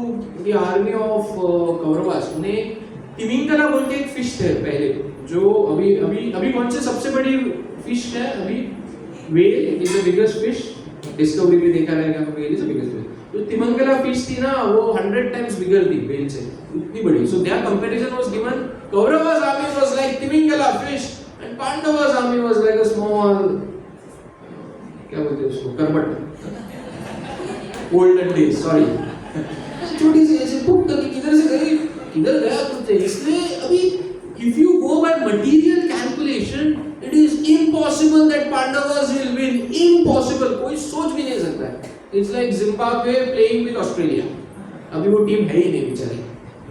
the army of Kauravas. उन्हें तिमिंगला बोल के एक फिश थे पहले, जो अभी अभी अभी कौन से सबसे बड़ी फिश है अभी? Whale is the biggest fish. Discovery में देखा रहेगा, whale is the biggest fish. जो तिमिंगला फिश थी ना, वो 100 टाइम्स बिगर थी व्हेल से, इतनी बड़ी. So their comparison was given. Kauravas army was like timingala fish and Pandava's army was like a small, क्या बोलते हैं उसको, करबट. Olden days, sorry. छोटी सी ऐसे पुक करके किधर से गई, किधर गया कुछ. इसलिए अभी if you go by material calculation, it is impossible that Pandavas will win. Impossible, कोई सोच भी नहीं सकता है. It's like Zimbabwe playing with Australia. अभी वो टीम है ही नहीं बेचारी,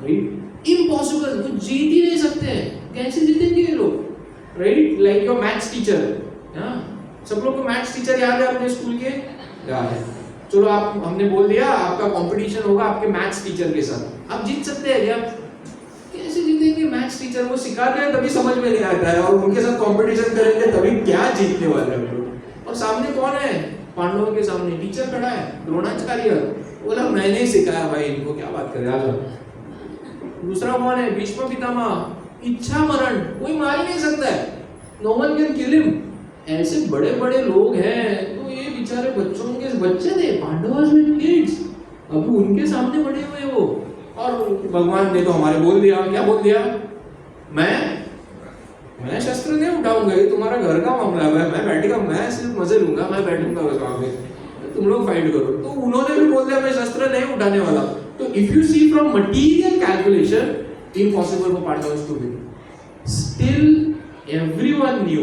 right? Impossible, वो जीत ही नहीं सकते हैं. कैसे जीतेंगे ये लोग? Right, like your maths teacher. सब लोग को मैथ्स टीचर याद है अपने स्कूल के? याद है. चलो, आप हमने बोल दिया आपका कंपटीशन होगा आपके मैथ्स टीचर के साथ. आप जीत सकते हैं क्या? कैसे जीतेंगे? मैथ्स टीचर वो सिखाते हैं तभी समझ में नहीं आता है, और उनके साथ कंपटीशन करेंगे तभी क्या जीतने वाले हैं लोग. और सामने कौन है? पांडवों के सामने टीचर खड़ा है, द्रोणाचार्य. बोला मैंने ही सिखाया भाई इनको, क्या बात कर रहे हैं. दूसरा कौन है? भीष्म पितामह. इच्छा मरण, कोई मार ही नहीं सकता है. No one can kill him. ऐसे बड़े बड़े लोग हैं, तो ये बेचारे बच्चों के बच्चे थे, पांडवास में किड्स, अभी उनके सामने बड़े हुए वो. और भगवान ने तो हमारे बोल दिया, क्या बोल दिया? मैं शस्त्र नहीं उठाऊंगा, ये तुम्हारा घर का मामला है. मैं बैठेगा, मैं सिर्फ मजे लूंगा, मैं बैठूंगा बस वहां पे, तुम लोग फाइट करो. तो उन्होंने भी बोल दिया मैं शस्त्र नहीं उठाने वाला. तो if you see from material calculation, impossible for Pandavas to win. Still, everyone knew,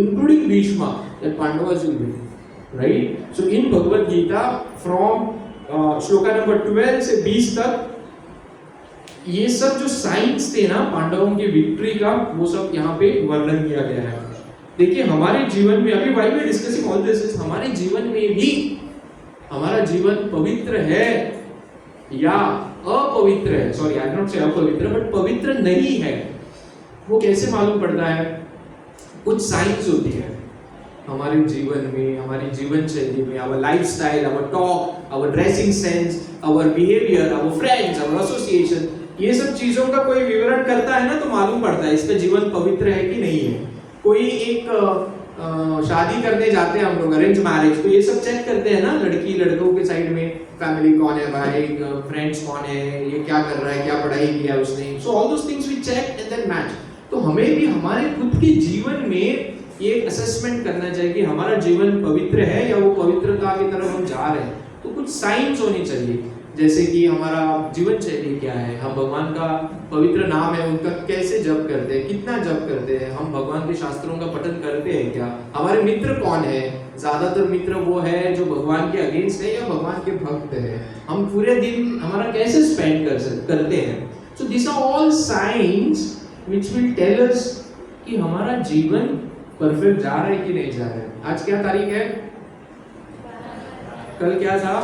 including Bhishma, that Pandavas will win. Right? So in Bhagavad Gita, from shloka number 12 से 20 तक, ये सब जो साइंस थे ना पांडवों की विक्ट्री का, वो सब यहाँ पे वर्णन किया गया है. देखिए हमारे जीवन में, अभी भाई मैं डिस्कसिंग ऑल दिस, हमारे जीवन में भी हमारा जीवन पवित्र है या अपवित्र है. सॉरी, आई नॉट से अपवित्र, बट पवित्र नहीं है. वो कैसे मालूम पड़ता है? कुछ साइंस होती है हमारे जीवन में, हमारी जीवन शैली में, our lifestyle, our talk, our dressing sense, our behaviour, our friends, our association. ये सब चीजों का कोई विवरण करता है ना, तो मालूम पड़ता है इसका जीवन पवित्र है कि नहीं है. कोई एक शादी करने जाते हैं हम लोग, अरेंज मैरिज, तो ये सब चेक करते हैं ना, लड़की लड़कों के साइड में फैमिली कौन है भाई, फ्रेंड्स कौन है, ये क्या कर रहा है, क्या पढ़ाई किया उसने. So all those things we check and then match. तो हमें भी हमारे खुद के जीवन में ये असेसमेंट करना चाहिए कि हमारा जीवन पवित्र है या वो पवित्रता की तरफ हम जा रहे हैं. तो कुछ साइंस होनी चाहिए, जैसे कि हमारा जीवन शैली क्या है, हम भगवान का पवित्र नाम है उनका कैसे जप करते हैं, कितना जप करते हैं, हम भगवान के शास्त्रों का पठन करते हैं क्या, हमारे मित्र कौन है. ज्यादातर मित्र वो है जो भगवान के अगेंस्ट है या भगवान के भक्त है. हम पूरे दिन हमारा कैसे स्पेंड करते हैं. So this are all science which will tell us कि हमारा जीवन परफेक्ट जा रहा है कि नहीं जा रहा है. आज क्या तारीख है? कल क्या था?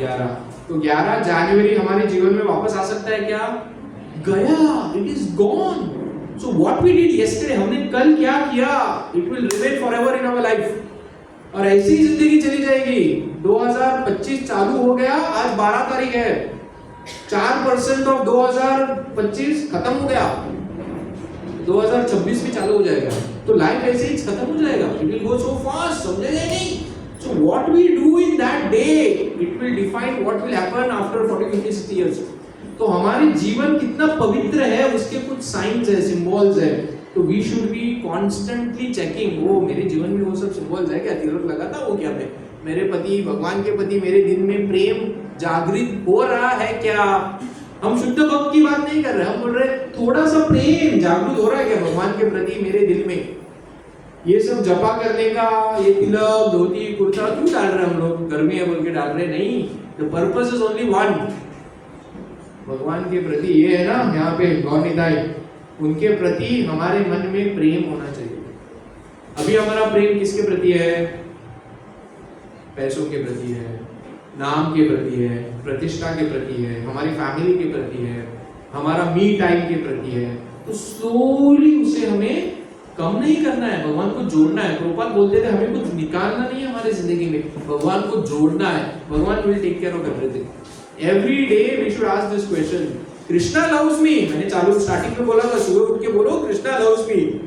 11. तो 11 जनवरी हमारे जीवन में वापस आ सकता है क्या? गया, it is gone. So what we did yesterday, हमने कल क्या किया, it will remain forever in our life. और ऐसी ही जिंदगी चली जाएगी. 2025 चालू हो गया, आज 12 तारीख है. 4% ऑफ 2025 खत्म हो गया, 2026 भी चालू हो जाएगा. तो लाइफ ऐसे ही खत्म हो जाएगा. It will go so fast, समझेगा नहीं. So what we do in that day, it will define what will happen after 40, 50, 60 years. तो हमारे जीवन कितना पवित्र है उसके कुछ साइंस है, सिंबल्स है. तो we should be constantly checking. वो मेरे जीवन में वो सब सिंबल्स है क्या? तिलक लगा था वो क्या? मेरे पति, भगवान के प्रति मेरे दिल में प्रेम जागृत हो रहा है क्या? हम शुद्ध भक्त की बात नहीं कर रहे, हम बोल रहे थोड़ा सा प्रेम जागृत हो रहा है क्या भगवान के प्रति मेरे दिल में. ये सब जपा करने का, ये तिलक धोती कुर्ता क्यों डाल रहे हैं हम लोग? गर्मी है बोल के डाल रहे नहीं। The purpose is only one. भगवान के प्रति ये है ना, यहाँ पे गौरनिताई, उनके प्रति हमारे मन में प्रेम होना चाहिए। अभी हमारा प्रेम किसके प्रति है? पैसों के प्रति है, नाम के प्रति है, प्रतिष्ठा के प्रति है, हमारी फैमिली के प्रति है, हमारा मी टाइम के प्रति है। तो स्लोली उसे हमें कम नहीं करना है, भगवान को जोड़ना है। प्रभुपाद बोलते थे हमें कुछ निकालना नहीं है हमारे जिंदगी में, भगवान को जोड़ना है। भगवान will take care of everything. Every day we should ask this question, Krishna loves me. मैंने चालू स्टार्टिंग में बोला था, सुबह उठ के बोलो कृष्णा लव्स मी।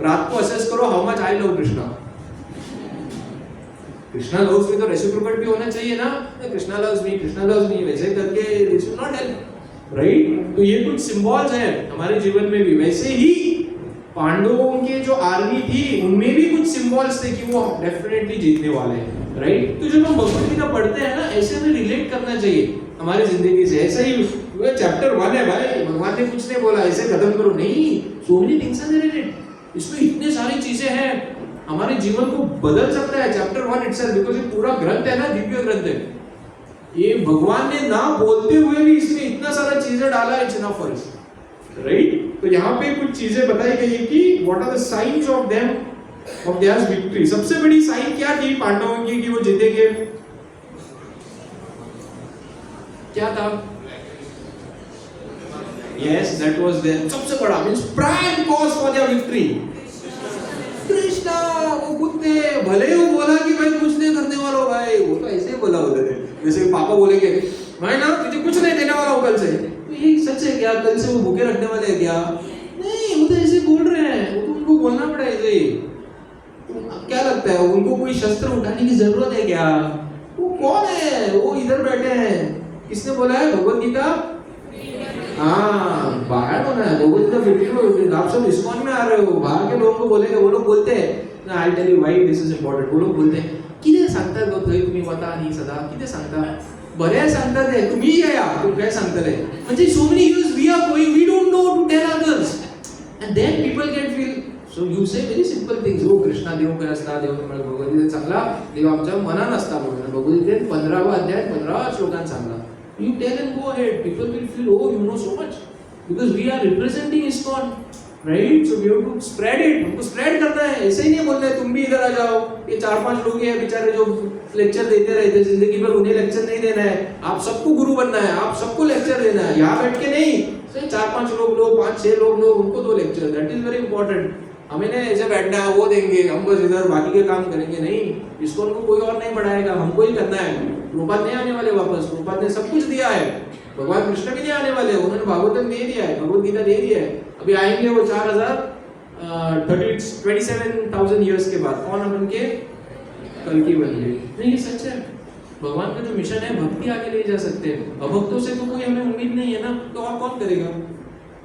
रात को असेस करो how much I love Krishna. Krishna loves मी तो रेसिप्रोकेट भी होना चाहिए ना। कृष्णा लव्स मी वैसे करके this will not help, right? तो ये कुछ सिंबल्स हैं हमारे जीवन में भी। वैसे ही पांडवों के जो आर्मी थी उनमें भी कुछ सिंबल्स थे कि वो डेफिनेटली जीतने वाले हैं, राइट? तो जब हम भगवद गीता पढ़ते हैं ना, ऐसे हमें रिलेट करना चाहिए हमारी जिंदगी से। ऐसा ही चैप्टर 1 है भाई, भगवान ने कुछ नहीं बोला ऐसे खत्म करो, नहीं। So many things are related, इसमें इतने सारी चीजें हैं, हमारे जीवन को बदल सकता है चैप्टर 1 इटसेल्फ, बिकॉज़ ये पूरा ग्रंथ है ना, दिव्य ग्रंथ है ये। भगवान ने ना बोलते हुए भी इसमें इतना सारा चीजें डाला है, it's enough for us, right? तो यहाँ पे कुछ चीजें बताई गई है कि what are the science of them of their victory. सबसे बड़ी साइन क्या थी पांडवों की कि वो जीतेंगे? क्या था? यस, दैट वाज देयर सबसे बड़ा means prime cause for their victory. Krishna वो खुद थे, भले ही वो बोला कि भाई कुछ नहीं करने वाला हो भाई, वो तो ऐसे ही बोला होते थे, जैसे पापा बोलेंगे मैं ना तुझे कुछ नहीं देने वाला हूँ कल से। तो ये सच है क्या? कल से वो भूखे रखने वाले हैं क्या? नहीं, वो तो ऐसे बोल रहे हैं, वो तो उनको बोलना पड़ा ऐसे ही। क्या लगता है उनको कोई शस्त्र उठाने की जरूरत है क्या? वो कौन है? वो इधर बैठे हैं। किसने बोला है? भगवद गीता। हाँ, बाहर होना है भगवद गीता वीडियो। आप सब इस्कॉन में आ रहे हो, बाहर के लोगों को बोलेंगे, वो लोग बोलते हैं ना, I tell you why this is important. वो लोग बोलते हैं किती सांगतात गो थंय तुम्ही वता आणि सदा किती सांगता? बऱ्या सांगतात आहे तुम्ही या तुम्ही काय सांगताय म्हणजे so many years we are going, we don't know to tell others and then people can feel. So you say very simple things, हो कृष्णा देव काय असता, देव तुम्हाला भगवद्गीतेत चांगला, देव आमच्या मनात असता म्हणून भगवद्गीतेत 15वा अध्याय 15 श्लोकांत Sangla. You tell and go ahead, people will feel oh you know so much because we are representing ISKCON, right? So we have to spread it, हमको spread करना है। ऐसे ही नहीं बोलना है तुम भी इधर आ जाओ, ये 4-5 लोग हैं बेचारे जो लेक्चर देते रहते जिंदगी भर, उन्हें लेक्चर नहीं देना है। आप सबको गुरु बनना है, आप सबको लेक्चर देना है। यहाँ बैठ के नहीं, सिर्फ 4-5 लोग 5-6 लोग उनको दो lecture, that is very important. हमें ना ऐसे बैठना है वो देंगे हम बस इधर बाकी के काम करेंगे, नहीं। इसको उनको कोई और नहीं पढ़ाएगा, हमको ही करना है। प्रभुपाद नहीं आने वाले वापस, प्रभुपाद ने सब कुछ दिया है। भगवान कृष्ण भी नहीं आने वाले, उन्होंने भागवतम दे दिया है, भगवद गीता दे दिया है। अभी आएंगे वो 27,000 ईयर्स के बाद, कौन अपन के कल्कि बन गए। नहीं, ये सच है। भगवान का जो मिशन है भक्ति आगे ले जा सकते हैं। अभक्तों से तो कोई हमें उम्मीद नहीं है ना, तो और कौन करेगा?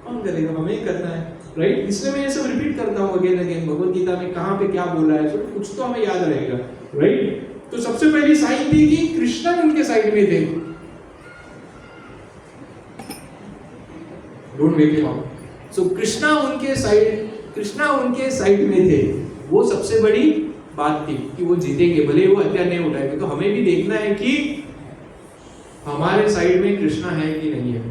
कौन करेगा? हमें ही करना है, राइट? इसलिए मैं ये सब रिपीट करता हूँ अगेन अगेन, भगवद गीता में कहाँ पे क्या बोला है, तो कुछ तो हमें याद रहेगा, राइट? तो सबसे पहली साइन थी कि कृष्णा उनके साइड में थे। Don't make it up. So Krishna उनके साइड में थे, वो सबसे बड़ी बात थी कि वो जीतेंगे, भले वो हथियार नहीं उठाएंगे। तो हमें भी देखना है कि हमारे साइड में कृष्णा है कि नहीं है।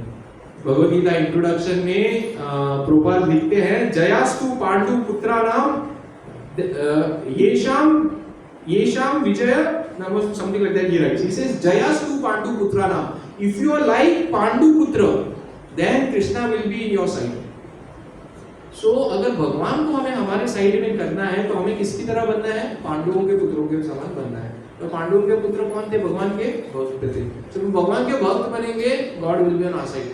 भगवद गीता इंट्रोडक्शन में प्रभुपाद लिखते हैं, जयास्तु पांडु पुत्राणाम येषाम विजय नाम something like that, he writes, he says jayastu pandu putranam, if you are like pandu putra then krishna will be in your side. So अगर भगवान को हमें हमारे साइड में करना है तो हमें किसकी तरह बनना है? पांडवों के पुत्रों के समान बनना है। तो पांडवों के पुत्र कौन थे? भगवान के भक्त थे। जब भगवान के भक्त बनेंगे, god will be on our side.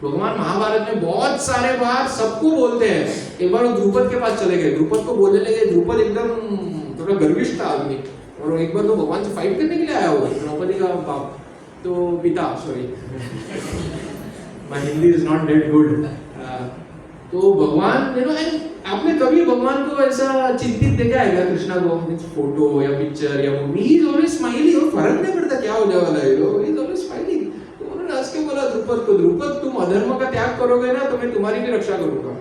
भगवान महाभारत में बहुत सारे बार सबको बोलते हैं। एक बार वो द्रुपद के पास चले गए, द्रुपद को बोलने लगे, द्रुपद एकदम थोड़ा गर्विष्ठ था आदमी, और एक बार तो भगवान से फाइट करने के लिए आया हुआ, द्रौपदी का बाप तो पिता, sorry my Hindi is not that good. तो भगवान यू नो, आपने कभी भगवान को ऐसा चिंतित देखा है क्या? कृष्णा को फोटो या पिक्चर या movie, he is always smiling, और फर्क नहीं पड़ता क्या होने वाला है, ही इज ऑलवेज स्माइलिंग। तो उन्होंने हंस के बोला द्रुपद को, द्रुपद तुम अधर्म का त्याग करोगे ना तो मैं तुम्हारी भी रक्षा करूंगा।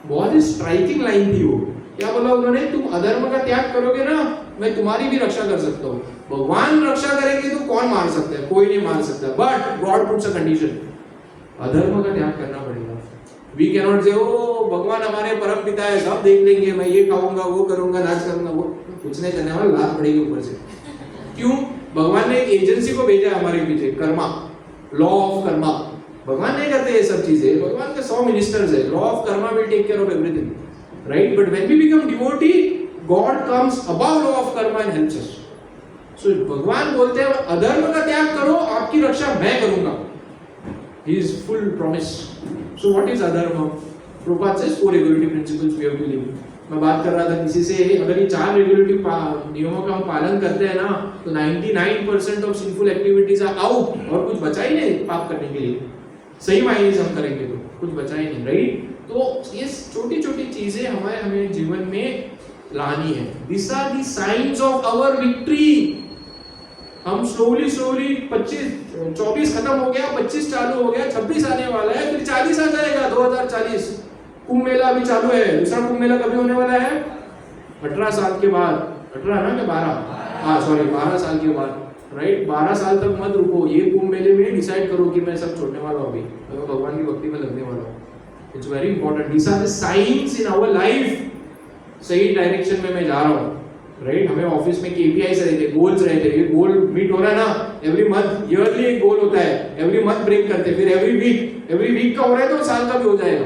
बहुत ही स्ट्राइकिंग लाइन थी वो। क्या बोला उन्होंने? तुम अधर्म का त्याग करोगे ना, मैं तुम्हारी भी रक्षा कर सकता हूँ। भगवान रक्षा करेंगे तो कौन मार सकता है? कोई नहीं मार सकता। But God puts a condition, अधर्म का त्याग करना पड़ेगा। वी कैन नॉट से ओ भगवान हमारे परम पिता है, सब देख लेंगे, मैं ये खाऊंगा, वो करूंगा, नाच करूंगा, वो कुछ नहीं करने वाला, लात पड़ेगी ऊपर से। क्यों? भगवान ने एक एजेंसी को भेजा है हमारे पीछे, कर्मा, लॉ ऑफ कर्मा। भगवान नहीं करते ये सब चीजें, भगवान के 100 मिनिस्टर्स है। Law of karma will take care of everything, right? But when we become devotee, God comes above law of karma and helps us. So भगवान बोलते हैं अधर्म का त्याग करो, आपकी रक्षा मैं करूंगा। He is full promise. So what is adharma? Prabhupada says 4 regulative principles we have to live. मैं बात कर रहा था किसी से, अगर ये 4 रेगुलेटिव नियमों का हम पालन करते हैं ना, तो 99% of sinful activities are out, और कुछ बचा ही नहीं पाप करने के लिए। सही मायने से हम करेंगे तो कुछ बचा ही नहीं, राइट? तो ये छोटी छोटी चीजें हमें जीवन में लानी है। These are the signs of our victory. हम स्लोली 24 खत्म हो गया, 25 चालू हो गया, 26 आने वाला है, फिर 40 आ जाएगा, 2040। कुंभ मेला अभी चालू है, दूसरा कुंभ मेला कभी होने वाला है? 18 साल के बाद, 18 ना कि 12? हाँ सॉरी, 12 साल के बाद, राइट? 12 साल तक मत रुको, ये कुंभ मेले में डिसाइड करो कि मैं सब छोड़ने वाला हूँ, अभी मैं भगवान की भक्ति में लगने वाला हूँ। It's very important. These are the science in our life, सही डायरेक्शन में मैं जा रहा हूँ, राइट? हमें ऑफिस में KPIs रहते, गोल्स रहते, ये गोल मीट हो रहा है ना, एवरी मंथ ईयरली एक गोल होता है, एवरी मंथ ब्रेक करते, फिर एवरी वीक का हो रहा है तो साल का भी हो जाएगा।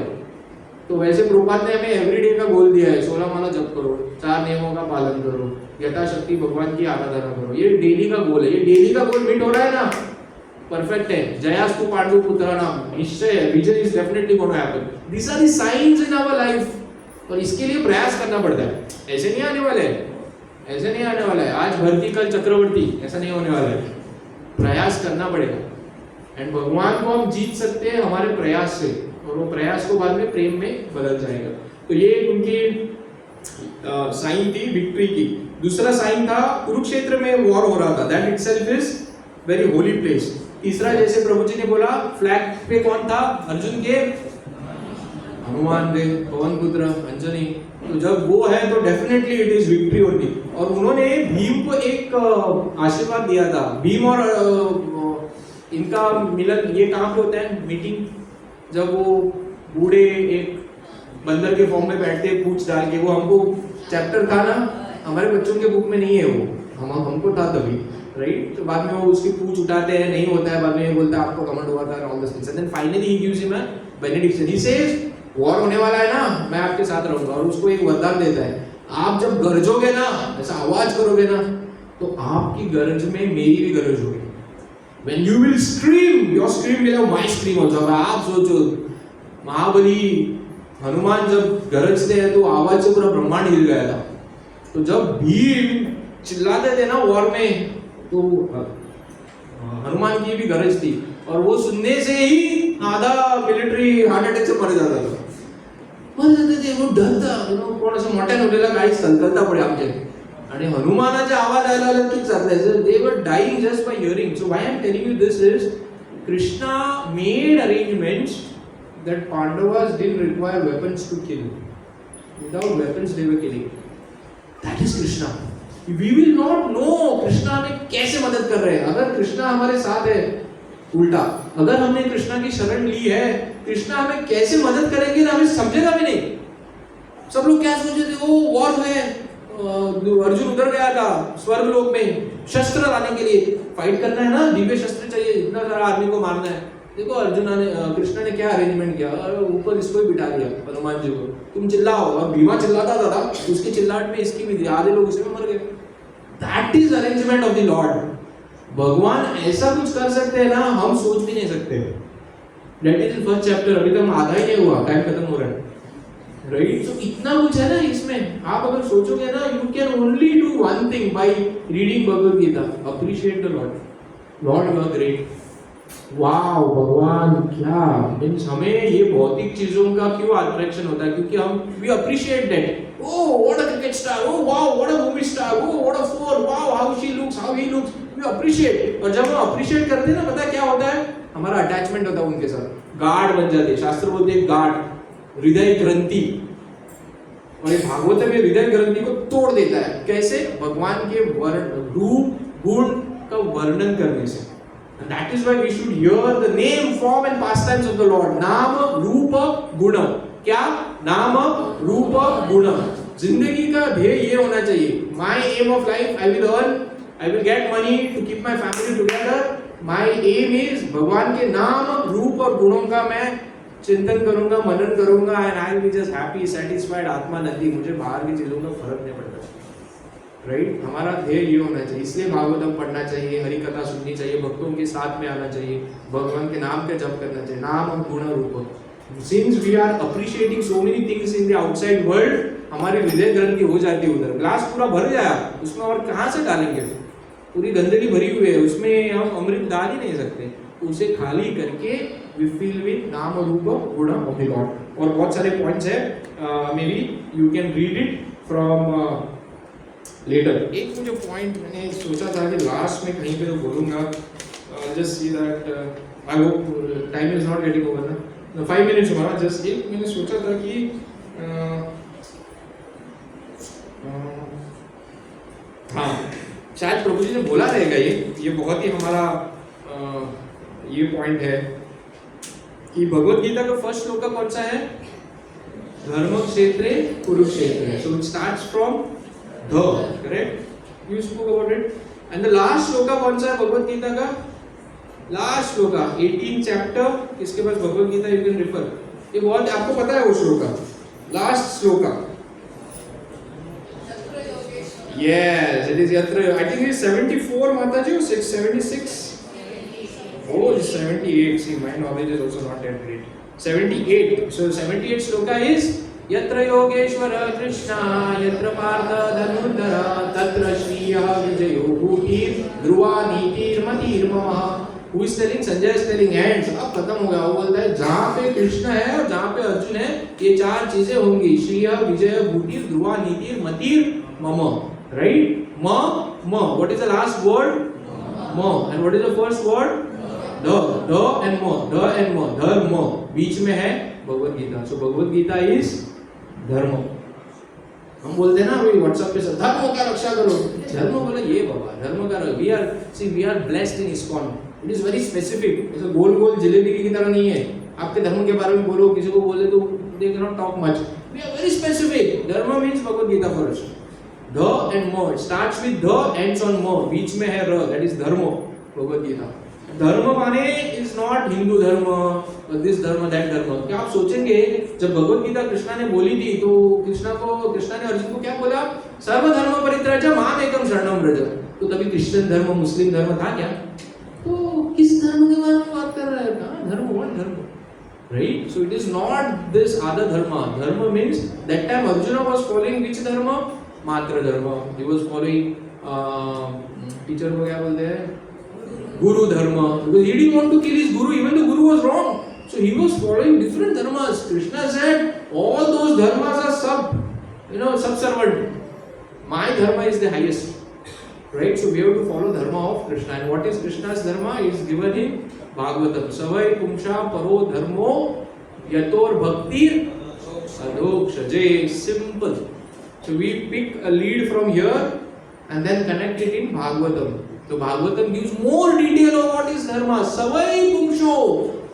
तो वैसे प्रभुपाद ने हमें एवरीडे का गोल दिया है, 16 माला जप करो, 4 नियमों का पालन करो, यथाशक्ति भगवान की आराधना करो। ये डेली का गोल है, ये डेली का गोल मीट हो रहा है ना, परफेक्ट है। जयास्तु पांडु पुत्राणाम, निश्चय है, vision is definitely going to happen. These are the science in our life, और इसके लिए प्रयास करना पड़ता है। ऐसे नहीं आने वाले हैं, ऐसे नहीं आने वाला है आज भर्ती कल चक्रवर्ती, ऐसा नहीं होने वाला है। प्रयास करना पड़ेगा, एंड भगवान को हम जीत सकते हैं हमारे प्रयास से, और वो प्रयास को बाद में प्रेम में बदल जाएगा। तो ये उनकी साइन थी विक्ट्री की। दूसरा साइन था कुरुक्षेत्र में वॉर हो रहा था, that itself is very holy place. तीसरा, जैसे प्रभु जी ने बोला, फ्लैग पे कौन था? अर्जुन के हनुमान थे, पवन पुत्र अंजनी। तो जब वो है तो definitely it is victory only. और उन्होंने भीम को एक आशीर्वाद दिया था। भीम और इनका मिलन ये कहाँ पे होता है? मीटिंग, जब वो बूढ़े एक बंदर के फॉर्म में बैठते पूछ डाल के, वो हमको चैप्टर था ना, हमारे बच्चों के बुक में नहीं है वो, हमको था तभी, राइट? तो बाद में वो उसकी पूछ उठाते हैं, नहीं होता है, बाद में ये बोलता है आपको कमेंट हुआ था, all this things, and then finally he gives him a benediction. He says war होने वाला है ना, मैं आपके साथ रहूंगा, और उसको एक वरदान देता है, आप जब गरजोगे ना, ऐसा आवाज करोगे ना, तो आपकी गरज में मेरी भी गरज होगी। When you will scream, your scream will have my scream also। आप सोचो, महाबली हनुमान जब गरजते हैं तो आवाज से पूरा ब्रह्मांड हिल गया था। तो जब भीम चिल्लाते थे ना वॉर में, तो हनुमान की भी गरज थी, और वो सुनने से ही आधा मिलिट्री हार्ट अटॅक से मर जाता था, मर जाते थे। वो डर था, थोडंसं मोठ्यानं होलेला काहीच कलकलता पडे आमचे, आणि हनुमानाचे आवाज यायला आले की चालले, they were dying just by hearing. So why I am telling you this is, Krishna made arrangements that Pandavas didn't require weapons to kill. Without weapons they were killing. That is Krishna. We will not know Krishna हमें कैसे मदद कर रहे हैं अगर कृष्णा हमारे साथ है। उल्टा, अगर हमने कृष्णा की शरण ली है, कृष्णा हमें कैसे मदद करेंगे ना, हमें समझेगा भी नहीं। सब लोग क्या सोचे थे, वो वॉर है, अर्जुन उधर गया था स्वर्ग लोक में शस्त्र लाने के लिए, फाइट करना है ना, दिव्य शस्त्र चाहिए, इतना सारा आदमी को मारना है। देखो अर्जुना ने, कृष्णा ने क्या अरेंजमेंट किया, ऊपर इसको ही बिठा दिया हनुमान जी को, तुम चिल्लाओ। और भीमा चिल्लाता था, उसकी चिल्लाहट में इसकी भी, आधे लोग इसमें मर गए। That is arrangement of the Lord. भगवान ऐसा कुछ कर सकते हैं ना, हम सोच भी नहीं सकते। दैट इज फर्स्ट चैप्टर, अभी तक आधा ही नहीं हुआ, टाइम खत्म हो रहा है, राइट? तो इतना कुछ है ना इसमें, आप अगर सोचोगे ना, you can only do one thing by reading Bhagavad Gita, appreciate the lord. Lord you are great. Wow, भगवान क्या, मीन्स हमें ये भौतिक चीजों का क्यों अट्रैक्शन होता है? क्योंकि हम we appreciate that. Oh what a cricket star, oh wow what a movie star, oh what a four, wow how she looks, how he looks, we appreciate. और जब हम अप्रिशिएट करते हैं ना, पता क्या होता है, हमारा अटैचमेंट होता है उनके साथ, गार्ड बन जाते हैं। शास्त्र बोलते हैं गार्ड, हृदय ग्रंथि, और ये भागवत में हृदय ग्रंथि को तोड़ देता है। कैसे? भगवान के रूप गुण का वर्णन करने से। And that is why we should hear the name, form and pastimes of the Lord. नाम रूप गुणम। क्या? नाम रूप गुणम। जिंदगी का ध्येय ये होना चाहिए। My aim of life, I will earn, I will get money to keep my family together. My aim is भगवान के नाम रूप और गुणों का मैं चिंतन करूंगा, मनन करूंगा, and I will be just happy, satisfied, आत्मा नंदी। मुझे बाहर की चीजों का फर्क नहीं पड़ता। राइट? हमारा ध्येय ये होना चाहिए। इसलिए भागवतम पढ़ना चाहिए, हरि कथा सुननी चाहिए, भक्तों के साथ में आना चाहिए, भगवान के नाम का जप करना चाहिए। नाम और गुण रूप। Since we are appreciating so many things in the outside world, हमारी हृदय ग्रंथि हो जाती है उधर। ग्लास पूरा भर गया, उसमें और कहाँ से डालेंगे? पूरी गंदगी भरी हुई है, उसमें हम अमृत डाल ही नहीं सकते। उसे खाली करके we fill with नाम रूप गुण of the Lord। और बहुत सारे पॉइंट्स है, may be you can read it from later. एक मुझे पॉइंट मैंने सोचा था कि लास्ट में कहीं पे तो बोलूँगा। Just see that I hope time is not getting over ना, 5 मिनट्स हमारा। जस्ट एक मैंने सोचा था कि हाँ, शायद प्रभु जी ने बोला रहेगा ये बहुत ही हमारा ये पॉइंट है कि भगवत गीता का फर्स्ट श्लोक कौन सा है? धर्म क्षेत्रे Kurukshetra. So it starts from ध, correct? You spoke about it. And the last shloka कौन सा है भगवत गीता का? लास्ट श्लोक 18 चैप्टर, किसके पास Bhagavad Gita you can refer. ये बहुत आपको पता है वो श्लोक, लास्ट श्लोक। Yes, it is Yatra. I think it is 74, Mataji, or 76? Oh, it's 78. See, my knowledge is also not that great. 78. So 78 shloka is Yatra Yogeshwara Krishna, Yatra Partha Dhanurdhara, Tatra Shriya Vijayo Bhutir, Dhruva Nitir Matir Mama. Who is telling? Sanjay is telling hands. अब खत्म हो गया। वो बोलता है जहाँ पे कृष्ण है और जहाँ पे अर्जुन है, ये चार चीजें होंगी। श्रिया विजय भूतिर ध्रुवा नीतिर मतिर मम। Right? Ma, ma. What is the last word? Ma. And what is the first word? Da. Da and ma. Da and ma. Dharma. बीच में है भगवत गीता। So भगवत गीता is धर्म। हम बोलते हैं ना अभी व्हाट्सएप पे सब धर्म का रक्षा करो। धर्म बोले ये बाबा, धर्म का we are blessed in ISKCON. It is very specific. ऐसा गोल गोल जलेबी की तरह नहीं है। आपके धर्म के बारे में बोलो, किसी को बोले तो they cannot talk much. We are very specific. धर्म means Bhagavad Gita for us. The and mo. It starts with the, ends on mo. बीच में है र, that is धर्म, भगवत गीता। धर्म माने is not हिंदू धर्म, this धर्म, that धर्म। क्या आप सोचेंगे जब भगवत गीता कृष्णा ने बोली थी तो कृष्णा ने अर्जुन को क्या बोला? सर्व धर्म परित्यज्य माम एकम शरणम व्रज। तो तभी क्रिश्चियन धर्म, मुस्लिम धर्म था क्या? तो किस धर्म के बारे में बात कर रहा है? धर्म, what धर्म? Right? So it is not this other dharma. Dharma means that time Arjuna was following which dharma? मात्र धर्म। he was following टीचर को क्या बोलते हैं? गुरु धर्म। because he didn't want to kill his guru even the guru was wrong, so he was following different dharmas. Krishna said all those dharmas are subservient. My dharma is the highest, right? So we have to follow dharma of Krishna. And what is Krishna's dharma? Is given in Bhagavatam. Savai pumsha paro dharmo yator bhaktir adokshajay. Simple. So we pick a lead from here and then connect it in Bhagavatam. So Bhagavatam gives more detail of what is dharma. Savai pumsho,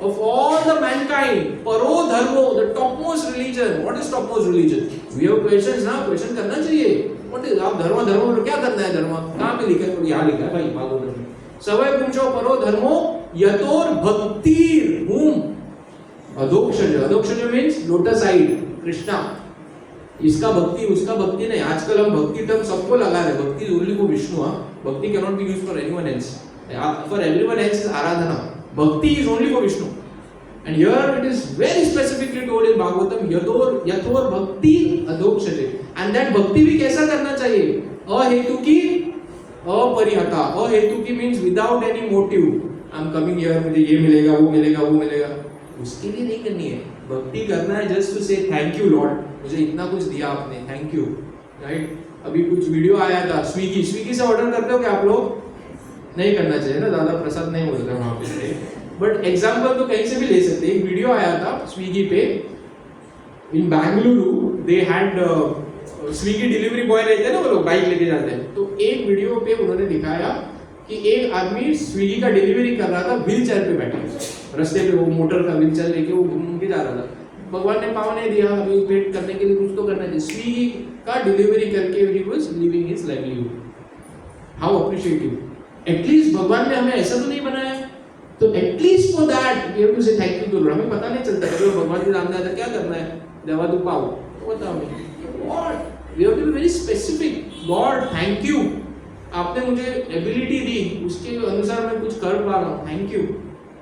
of all the mankind, paro dharmo, the topmost religion. What is topmost religion? We have questions ना, question करना चाहिए। What is आप धर्म में क्या करना है? धर्म कहाँ पे लिखा है? यहाँ लिखा है भाई भागवत में। savai pumsho paro dharmo yator bhaktir whom adokshaya. Adokshaya means lotus side, Krishna. इसका भक्ति उसका भक्ति नहीं। आजकल हम भक्ति टर्म सबको लगा रहे हैं। भक्ति only for Vishnu. Bhakti can not be used for anyone else. For everyone else is aradhana. Bhakti is only for Vishnu. And here it is very specifically told in Bhagavatam यथोर भक्ति अधोक्षजे। एंड दैट भक्ति भी कैसा करना चाहिए? अहेतु की, अपरिहता। अहेतु की means without any motive. I am coming here, मुझे ये मिलेगा, वो मिलेगा, वो मिलेगा, उसके लिए नहीं करनी है। भक्ति करना है just to say thank you Lord, मुझे इतना कुछ दिया आपने, थैंक यू। राइट? अभी कुछ वीडियो आया था स्विगी से ऑर्डर करते हो क्या आप लोग? नहीं करना चाहिए ना, ज्यादा प्रसाद नहीं बोलते वहां पे। बट एग्जांपल तो कहीं से भी ले सकते हैं। एक वीडियो आया था स्विगी पे in Bengaluru, they had Swiggy delivery boy रहते हैं ना, वो लोग बाइक लेके जाते हैं, तो एक वीडियो पे उन्होंने दिखाया कि एक आदमी स्विगी का डिलीवरी कर रहा था व्हील चेयर पे बैठे, रास्ते पे वो मोटर का व्हील चेयर लेके वो घूम के जा रहा था। भगवान ने पाव नहीं दिया, अभी वेट करने के लिए कुछ तो करना चाहिए, स्विगी का डिलीवरी करके he was living his livelihood. How appreciative. At least भगवान ने हमें ऐसा तो नहीं बनाया, तो at least for that we have to say thank you to lord. हमें पता नहीं चलता कभी भगवान के सामने आता क्या करना है, देवा तू पाओ, तो बताओ हमें what we have to be very specific. God thank you, आपने मुझे एबिलिटी दी, उसके अनुसार मैं कुछ कर पा रहा हूँ, thank you,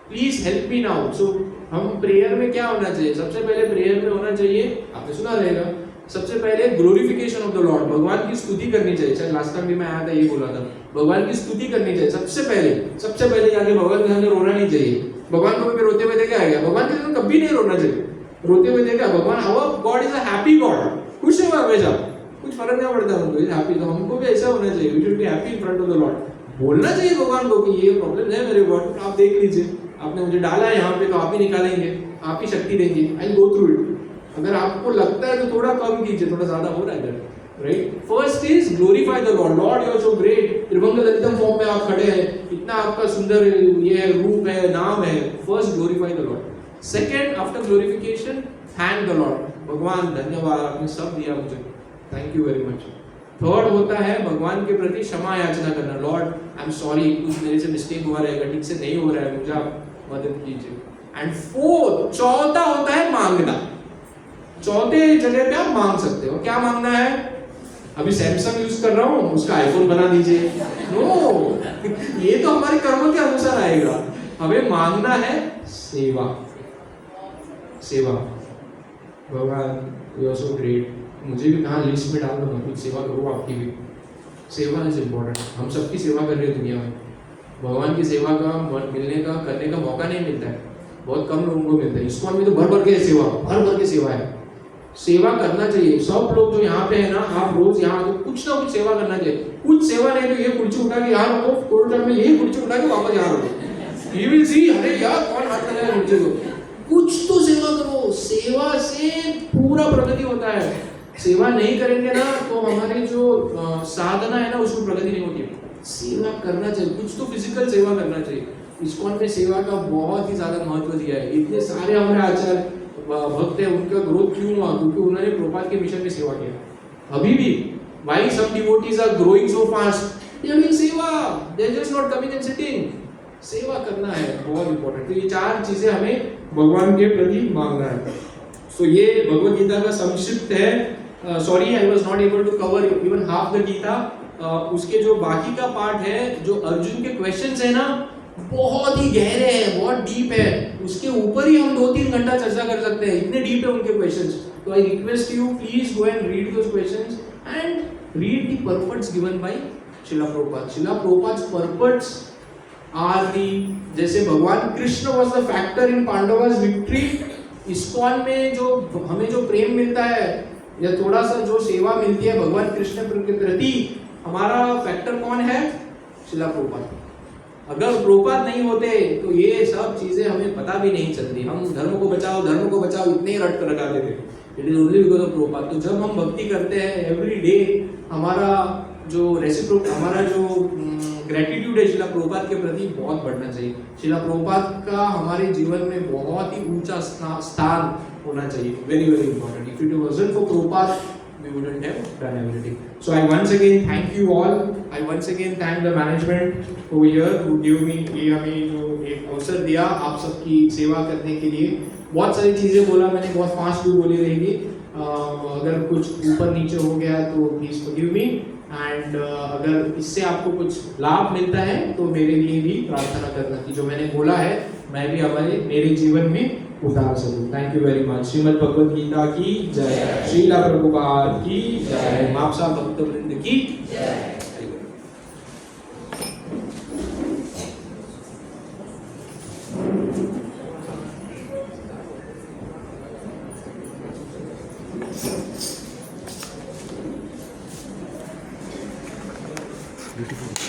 please help me now. So हम प्रेयर में क्या होना चाहिए, सबसे पहले प्रेयर में होना चाहिए, आपने सुना रहेगा, सबसे पहले ग्लोरिफिकेशन ऑफ द लॉर्ड, भगवान की स्तुति करनी चाहिए। शायद लास्ट टाइम भी मैं आया था ये बोला था, भगवान की स्तुति करनी चाहिए सबसे पहले जाके भगवान के सामने रोना नहीं चाहिए। भगवान को भी रोते हुए देखा है, भगवान के सामने कभी नहीं रोना चाहिए, रोते हुए देखा भगवान, our god is a happy god, खुश है हमेशा, कुछ फर्क नहीं पड़ता हमको, इज हैप्पी। तो हमको भी ऐसा होना चाहिए, we should be happy in front of the lord. बोलना चाहिए भगवान को कि ये प्रॉब्लम है मेरे गॉड, आप देख लीजिए, आपने मुझे डाला है यहाँ पे तो आप ही निकालेंगे, आप ही शक्ति देंगे, आई गो थ्रू इट। अगर आपको लगता है तो थोड़ा कम कीजिए, थोड़ा ज्यादा हो रहा है इधर, right. First is glorify the lord, lord you are so great, त्रिभंग ललितम फॉर्म में आप खड़े हैं, इतना आपका सुंदर ये रूप है, नाम है, first glorify the Lord. Second, after glorification thank the Lord, भगवान धन्यवाद आपने सब दिया मुझे, thank you very much. Third होता है भगवान के प्रति क्षमा याचना करना, लॉर्ड आई एम सॉरी, कुछ मेरे से मिस्टेक हुआ रहेगा, ठीक से नहीं हो रहा है, मुझे आप मदद कीजिए। एंड फोर्थ, चौथा होता है मांगना। चौथे जगह पे आप मांग सकते हो, क्या मांगना है, अभी सैमसंग यूज कर रहा हूं, उसका आईफोन बना दीजिए, नो ये तो हमारे कर्मों के अनुसार आएगा। हमें मांगना है सेवा, सेवा। भगवान यू आर सो ग्रेट, मुझे भी कहाँ लिस्ट में डाल दो, मैं कुछ सेवा करूँ आपकी भी, सेवा इज इम्पोर्टेंट। हम सबकी सेवा कर रहे हैं दुनिया में, भगवान की सेवा का मिलने का करने का मौका नहीं मिलता है, बहुत कम लोगों को मिलता है। इस्कॉन में तो भर भर के सेवा, भर भर के सेवा है, सेवा करना चाहिए। सब लोग जो यहाँ पे है ना, आप रोज यहाँ तो कुछ ना कुछ सेवा करना चाहिए, कुछ सेवा नहीं तो ये कुर्सी उठा के यहाँ रखो, थोड़े टाइम में यही कुर्सी उठा के वापस यहाँ रखो, यू विल सी, अरे यार कौन हाथ लगाया कुर्सी को, कुछ तो सेवा करो, सेवा से पूरा प्रगति होता है। सेवा नहीं करेंगे ना तो हमारी जो साधना है ना उसमें प्रगति नहीं होती। सेवा करना चाहिए, कुछ तो फिजिकल सेवा करना चाहिए। इस्कॉन में सेवा का बहुत ही ज्यादा महत्व दिया है, इतने सारे हमारे आचार्य भक्त है, उनका ग्रोथ क्यों हुआ, क्योंकि उन्होंने प्रभुपाद के मिशन में सेवा किया। अभी भी why some devotees are growing so fast, they are doing seva, they are just not coming and sitting. सेवा करना है बहुत इंपॉर्टेंट। तो ये चार चीजें हमें भगवान के प्रति मांगना है। सो ये भगवद गीता का संक्षिप्त है। Sorry I was not able to cover even half the Gita. उसके जो बाकी का पार्ट है, जो अर्जुन के क्वेश्चंस है ना, बहुत ही गहरे हैं, बहुत डीप है, उसके ऊपर ही हम 2-3 घंटा चर्चा कर सकते हैं, इतने डीप है उनके क्वेश्चंस। तो I request you please go and read those questions and read the purports given by Srila Prabhupada. Srila Prabhupada's purports are the, जैसे भगवान Krishna was the factor in Pandavas victory. ISKCON में जो हमें जो प्रेम मिलता है या थोड़ा सा जो सेवा मिलती है भगवान कृष्ण के प्रति, हमारा फैक्टर कौन है, शिला प्रभुपाद। अगर प्रभुपाद नहीं होते तो ये सब चीजें हमें पता भी नहीं चलती। हम धर्म को बचाओ इतने ही रट कर लगाते थे, it is only because of Prabhupada. तो जब हम भक्ति करते हैं एवरी डे, हमारा जो रेसिप्रोक, हमारा जो ग्रेटिट्यूड है शिला प्रभुपाद के प्रति बहुत बढ़ना चाहिए। शिला प्रभुपाद का हमारे जीवन में बहुत ही ऊंचा स्थान होना चाहिए, very very important. If it wasn't for Prabhupada we wouldn't have done everything. So I once again thank you all. I once again thank the management over here who gave me, ये हमें जो एक अवसर दिया आप सबकी सेवा करने के लिए। बहुत सारी चीजें बोला मैंने, बहुत फास्ट भी बोली रहेगी, अगर कुछ ऊपर नीचे हो गया तो प्लीज फॉरगिव मी। एंड अगर इससे आपको कुछ लाभ मिलता है तो मेरे लिए भी प्रार्थना करना कि जो मैंने बोला है मैं भी मेरे जीवन में उतार सकूं। Thank you very much. Srimad Bhagavad Gita की जय, श्रीला प्रभुपाद की जय, मापसा भक्त वृंद की जय।